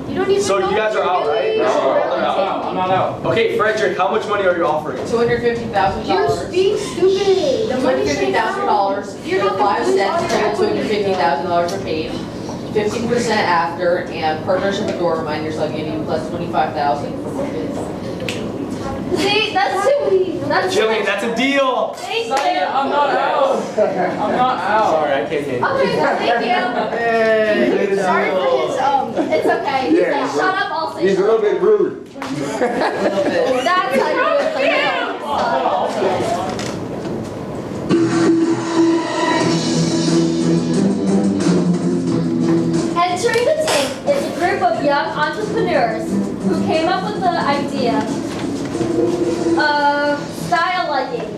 You don't even So know you guys what are out, you're right? doing. I'm not out. Okay, Frederick, how much money are you offering? $250,000. You're being stupid. The money should $250,000. You're The not 5 gonna lose all cents, your and equity. $250,000 are paid. 15% after, and partnership with door reminders, I'll give you plus $25,000 for more bids. See, that's too. That's Jillian, that's a deal. Thank you. I'm not out. I'm not out. Sorry, I can't hear you. Okay, thank you. Sorry for his It's okay. He's Yeah, like, shut up. I'll say. He's a shut little up. bit rude. That's how you do it. So, yeah. Entering the tank is a group of young entrepreneurs who came up with the idea of style leggings.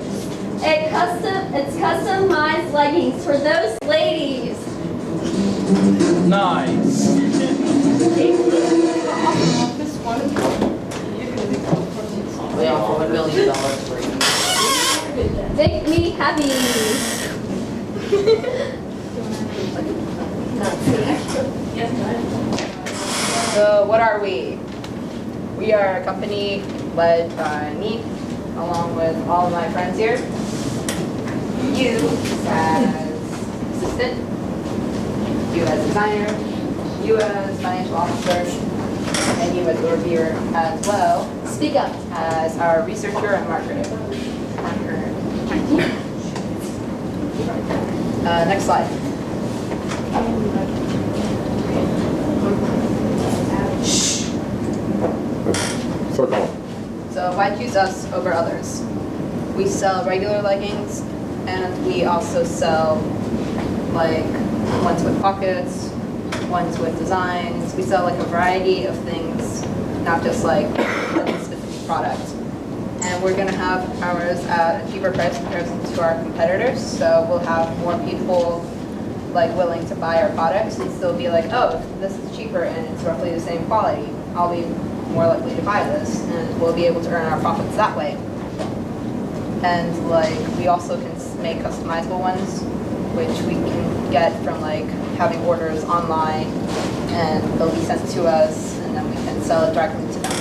It's customized leggings for those ladies. Nice. They offer $1 million for you. Make me happy. So what are we? We are a company led by me, along with all of my friends here. You as assistant, you as designer, you as financial officer, and you as the reviewer as well Speak up. as our researcher and marketer. Next slide. So go on. So why choose us over others? We sell regular leggings, and we also sell like ones with pockets, ones with designs. We sell like a variety of things, not just like a specific product. And we're gonna have ours at a cheaper price compared to our competitors, so we'll have more people like willing to buy our products and still be like, oh, this is cheaper and it's roughly the same quality. I'll be more likely to buy this, and we'll be able to earn our profits that way. And like we also can make customizable ones, which we can get from like having orders online, and they'll be sent to us, and then we can sell it directly to them.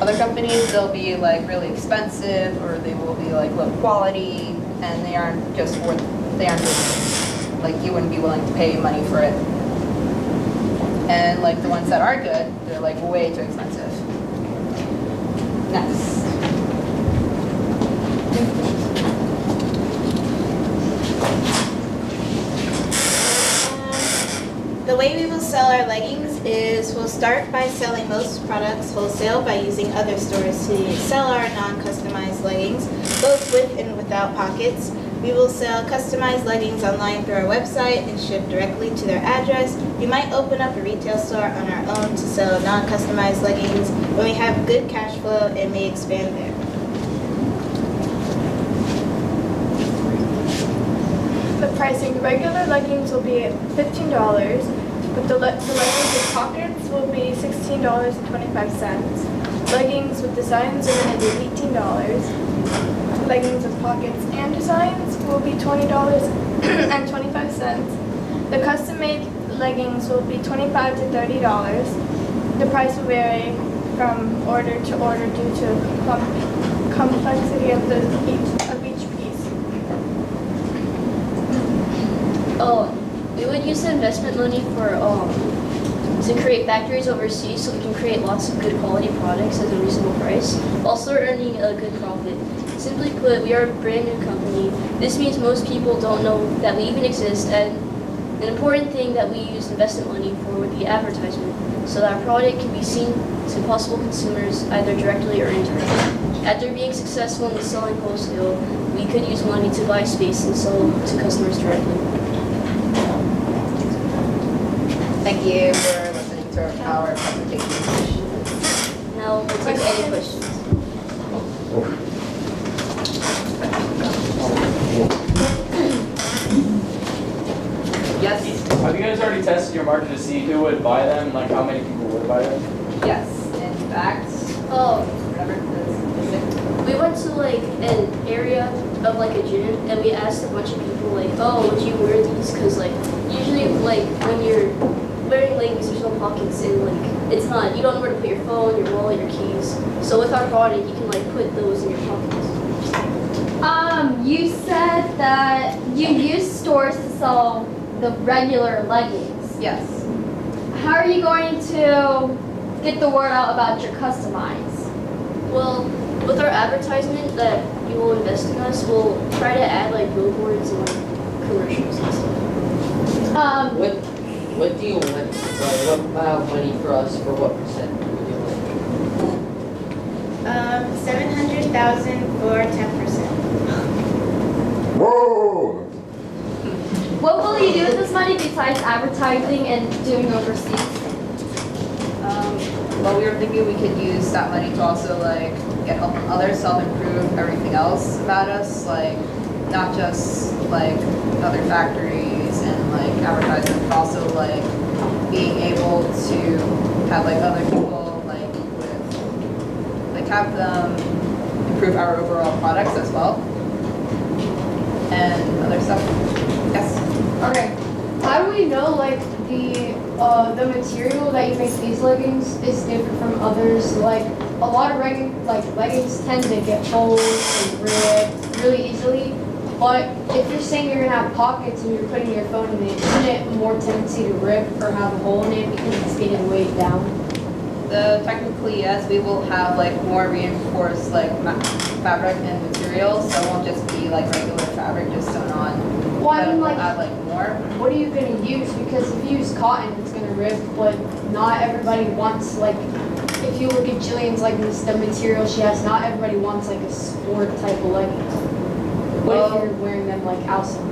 Other companies, they'll be like really expensive, or they will be like low quality, and they aren't just like you wouldn't be willing to pay money for it. And like the ones that are good, they're like way too expensive. Next. The way we will sell our leggings is we'll start by selling most products wholesale by using other stores to sell our non-customized leggings, both with and without pockets. We will sell customized leggings online through our website and ship directly to their address. We might open up a retail store on our own to sell non-customized leggings when we have good cash flow and may expand there. The pricing, regular leggings will be $15, but the leggings with pockets will be $16.25. Leggings with designs are going to be $18. Leggings with pockets and designs will be $20.25. The custom-made leggings will be $25 to $30. The price will vary from order to order due to complexity of each piece. We would use the investment money for to create factories overseas, so we can create lots of good quality products at a reasonable price, while still earning a good profit. Simply put, we are a brand new company. This means most people don't know that we even exist, and an important thing that we use investment money for would be advertisement, so that our product can be seen to possible consumers either directly or indirectly. After being successful in selling wholesale, we could use money to buy space and sell to customers directly. Thank you for listening to our presentation. Now we'll take any questions. Yes? Have you guys already tested your market to see who would buy them, like how many people would buy them? Yes. In fact, whatever it is. We went to like an area of like a gym, and we asked a bunch of people like, oh, would you wear these? Because like usually like when you're wearing leggings, there's no pockets, and like it's not, you don't know where to put your phone, your wallet, your keys. So with our product, you can like put those in your pockets. You said that you use stores to sell the regular leggings. Yes. How are you going to get the word out about your customized? Well, with our advertisement that you will invest in us, we'll try to add like billboards and like commercials and stuff. What do you want? Like, what amount of money for us for what percent would you like? 700,000 for 10%. Whoa! What will you do with this money besides advertising and doing overseas? Well, we were thinking we could use that money to also like get help from others, self-improve everything else about us, like not just like other factories and like advertising, but also like being able to have like other people like with like have them improve our overall products as well and other stuff. Yes. Okay. How do we know like the material that you make these leggings is different from others? Like a lot of leggings tend to get holes and rip really easily. But if you're saying you're gonna have pockets and you're putting your phone in it, isn't it more tendency to rip or have a hole in it because it's getting weighed down? Technically, yes, we will have like more reinforced like fabric and materials, so it won't just be like regular fabric just sewn on. Well, I mean, like, we'll add like more. what are you gonna use? Because if you use cotton, it's gonna rip, but not everybody wants like if you look at Jillian's leggings, the material she has, not everybody wants like a sport type of leggings. What if you're wearing them like outside?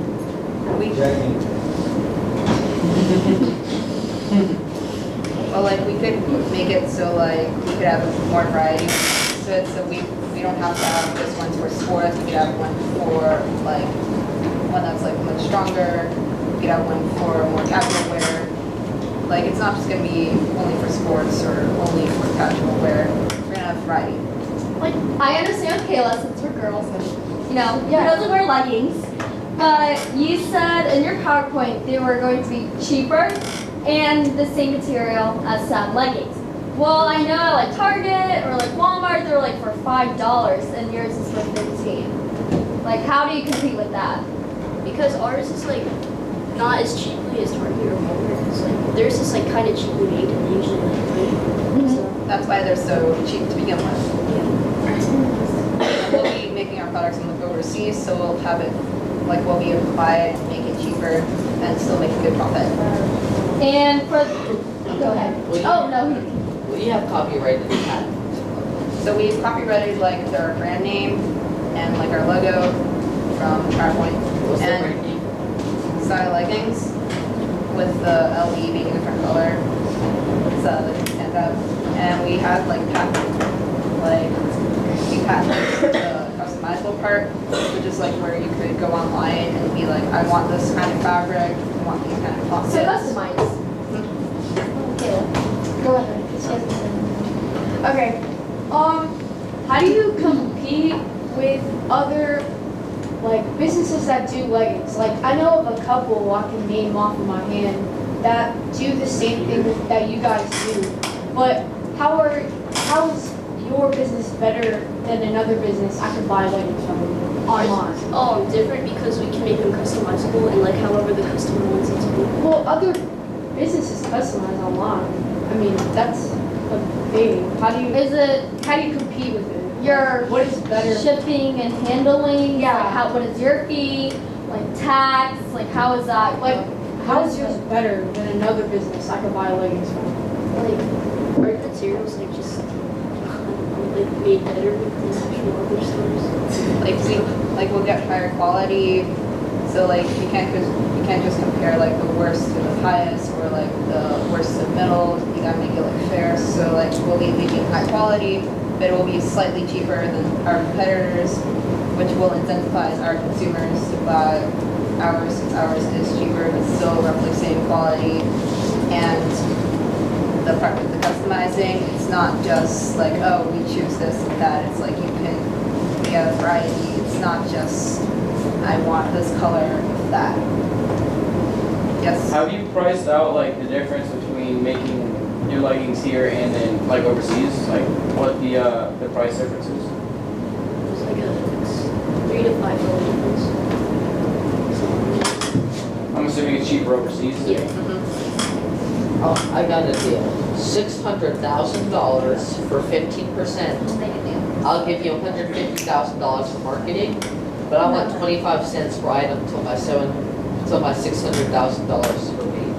Well, like we could make it so like we could have more variety to it, so we don't have to have just ones for sports. We could have one for like one that's like much stronger. We could have one for more casual wear. Like it's not just gonna be only for sports or only for casual wear. We're gonna have variety. Like, I understand Kayla, since we're girls, and, you know, girls will wear leggings. But you said in your PowerPoint they were going to be cheaper and the same material as some leggings. Well, I know at like Target or like Walmart, they're like for $5 and yours is for $15. Like, how do you compete with that? Because ours is like not as cheaply as Target or Walmart. It's like theirs is like kind of cheaply made and they usually like so. That's why they're so cheap to begin with. We'll be making our products and look overseas, so we'll have it like we'll be able to buy it, make it cheaper, and still make a good profit. And for, go ahead. Oh, no. We have copyrighted the patent. So we've copyrighted like their brand name and like our logo from PowerPoint. What's the And brand name? style leggings with the LE being a different color. So that can stand out. And we had like we patented the customizable part, which is like where you could go online and be like, I want this kind of fabric, I want these kind of pockets. So customize. Okay, go ahead. Okay. How do you compete with other like businesses that do leggings? Like I know of a couple I can name off of my hand that do the same thing that you guys do. But how is your business better than another business I could buy leggings from online? Different because we can make them customizable and like however the customer wants it to be. Well, other businesses customize online. I mean, that's a thing. How do you compete with it? What is better? Shipping and handling. Yeah. Like what is your fee? Like tax. Like how is that? Like, how is yours better than another business I could buy leggings from? Like our materials like just like made better than actual other stores. Like we'll get higher quality, so like you can't just compare like the worst to the highest or like the worst to the middle. You gotta make it like fair. So like we'll be making high quality, but it will be slightly cheaper than our competitors, which will incentivize our consumers to buy ours since ours is cheaper but still roughly same quality. And the part with the customizing, it's not just like, oh, we choose this and that. It's like we have variety. It's not just, I want this color with that. Yes? Have you priced out like the difference between making your leggings here and then like overseas? Like what the price difference is? It's like it's $3 to $5 difference. I'm assuming it's cheaper overseas. Yeah. Oh, I got a deal. $600,000 for 15%. I'll give you $150,000 for marketing, but I want 25 cents per item until my $600,000 for me.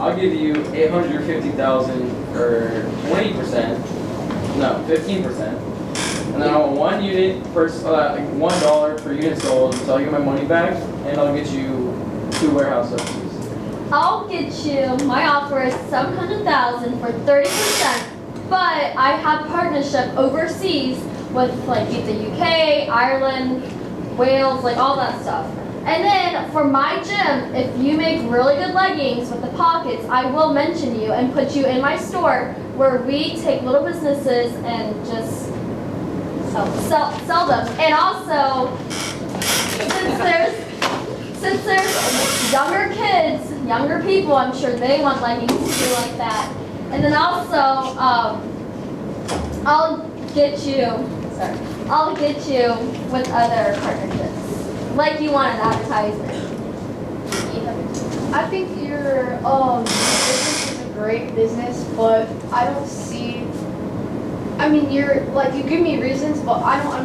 I'll give you $850,000 for 20%. No, 15%. And then I want $1 per unit sold. So I'll get my money back, and I'll get you 2 warehouse services. I'll get you, my offer is $700,000 for 30%, but I have partnership overseas with like the UK, Ireland, Wales, like all that stuff. And then for my gym, if you make really good leggings with the pockets, I will mention you and put you in my store where we take little businesses and just sell them. And also, since there's younger kids, younger people, I'm sure they want leggings too like that. And then also, I'll get you with other partnerships. Like you want an advertisement. I think your business is a great business, but I don't see I mean, you're, like, you give me reasons, but I don't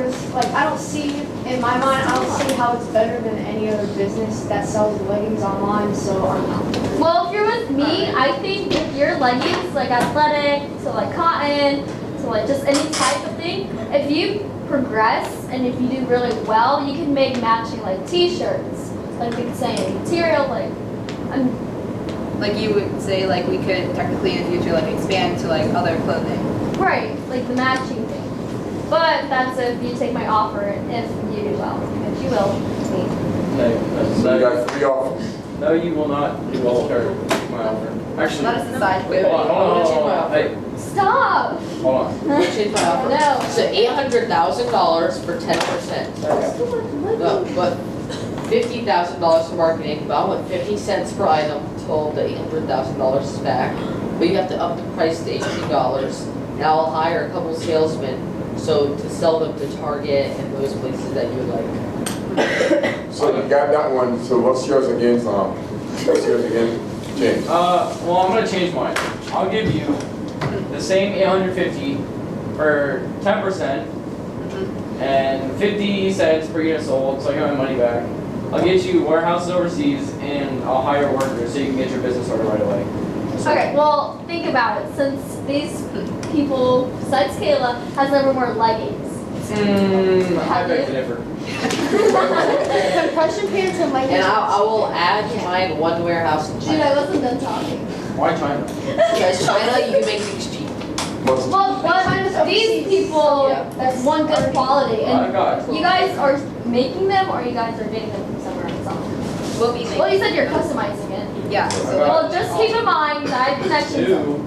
I don't see, in my mind, I don't see how it's better than any other business that sells leggings online, so I'm not. Well, if you're with me, I think if your leggings, like athletic, to like cotton, to like just any type of thing, if you progress and if you do really well, you can make matching like t-shirts, like you could say material, like, Like you would say, like we could technically in the future like expand to like other clothing. right, like the matching thing. But that's if you take my offer and if you do well, if you will. So you got 3 offers. No, you will not do well with her. My offer. Actually, Let us decide. Wait, hold on, hold on. Hey, Stop! hold on. I'm gonna change my offer. No. So $800,000 for 10%. But $50,000 for marketing, but I want 50 cents per item till the $800,000 is back. But you have to up the price to $18. And I'll hire a couple salesmen, so to sell them to Target and those places that you would like. So you got that one, so what's yours again, Tom? What's yours again, James? Well, I'm gonna change mine. I'll give you the same 850 for 10% and 50 cents per unit sold, so I get my money back. I'll get you warehouses overseas and I'll hire workers so you can get your business started right away. Okay, well, think about it. Since these people, besides Kayla, has never worn leggings. I beg to differ. Compression pants and leggings. And I will add to mine one warehouse in Dude, I China. wasn't done talking. Why China? Because China, you can make things cheap. Well, but these people, Yeah. that's one good quality. I And got it. you guys are making them or you guys are getting them from somewhere else? We'll be making. Well, you said you're customizing it. Yeah. So Well, just keep in mind that I have connections. 2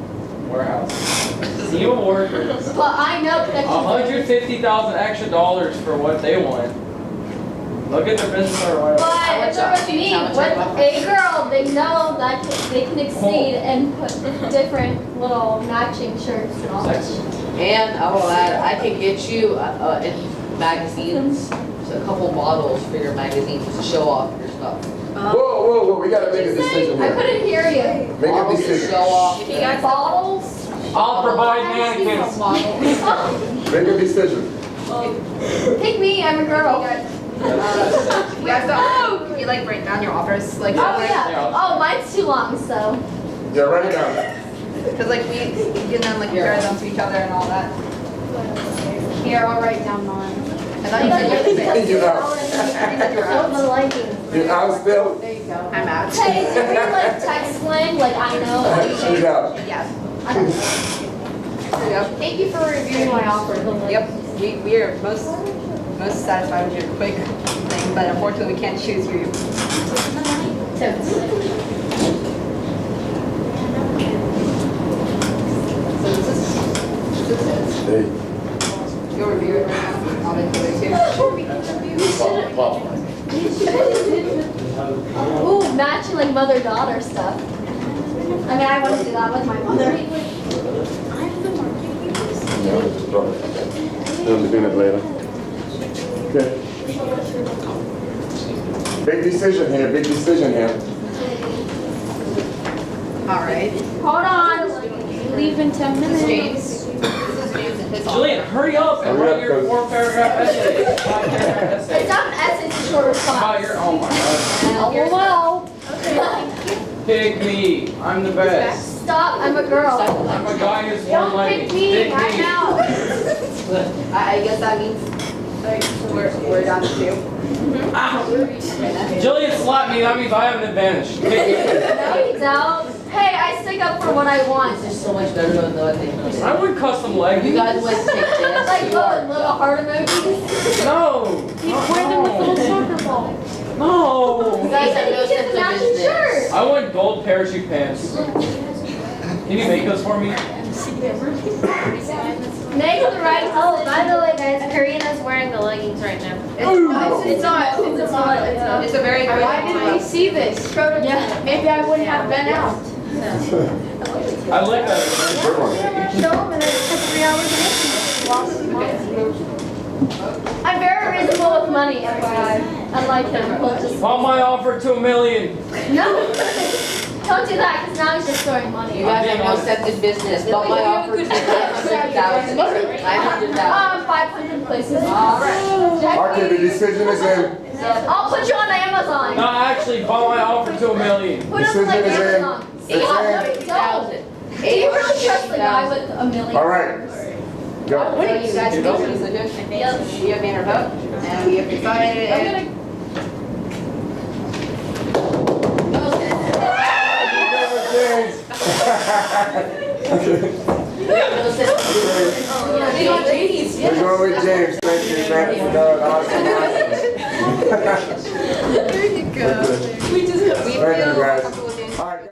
warehouses. Team of workers. But I know connections. $150,000 extra dollars for what they want. Look at their business right away. But if they're with me, How much with are you a girl, they know that they can exceed and put different little matching shirts and all that. Sexy. And I will add, I can get you in magazines, so a couple models for your magazines to show off your stuff. Whoa, we gotta make a decision I here. couldn't hear you. Make a Models to decision. show off. You guys bottles? I'll provide mannequins. Make a decision. Pick me, I'm a girl. you guys don't. Can you like break down your offers like? Oh yeah. Oh, mine's too long, so. Yeah, write it down. Because like we can then like compare them to each other and all that. Here, I'll write down mine. I thought you said you were You're out. The leggings. You're out still? There you go. I'm out. Hey, do we like text slang? Like I know. She's out. Yes. Thank you for reviewing my offer. Yep. We are most satisfied with your quick thing, but unfortunately we can't choose you. So this is Hey. you'll review it right now. I'll make the Ooh, matching like mother-daughter stuff. I mean, I want to do that with my mother. Yeah, just drop it. We'll be doing it later. Okay. Big decision here. All right. Hold on. Leave in 10 This is minutes. James. This is James and his Julian, hurry up and Hurry up, write your cause- 4-paragraph essay. 5-paragraph It's essay. not an essay, it's a short response. About your, oh my god. LOL. Pick me, I'm the best. Stop, I'm a girl. I'm a guy who's worn Don't leggings. pick me, I'm out. I guess that means like we're down to 2. Julian slapped me, that means I have an advantage. Pick me. No, you don't. Hey, I stick up for what I want. This is so much better than the other thing. I would custom leggings. You guys would take this. Like You are little heart emojis. No. Wear them with little soccer ball. No. You guys have no You get sense the of matching business. shirt. I want gold parachute pants. Can you make those for me? Make the right Oh, by the way, guys, Karina's wearing the leggings right now. It's not. It's a very good. Why didn't we see this? Yeah. Maybe I wouldn't have been out. I like that. Good one. Show them and it took 3 hours to make. I'm very reasonable with money, FYI. Unlike him, he'll just. Put my offer to $1 million. No. Don't do that, because now he's just throwing money. You guys have no accepted business, but my offer is 900,000. 900,000. 500 places. Okay, the decision is in. I'll put you on Amazon. No, actually, bought my offer to $1 million. Put us on like Decision is in. Amazon. It's in. Don't. Do you really trust the guy with $1 million? All right. Go. So you guys make a decision? Yes. We have made our vote, and we have decided. I'm gonna We're going with James. Thank you. Thank you for that. Awesome. We just, we Thank you, feel guys.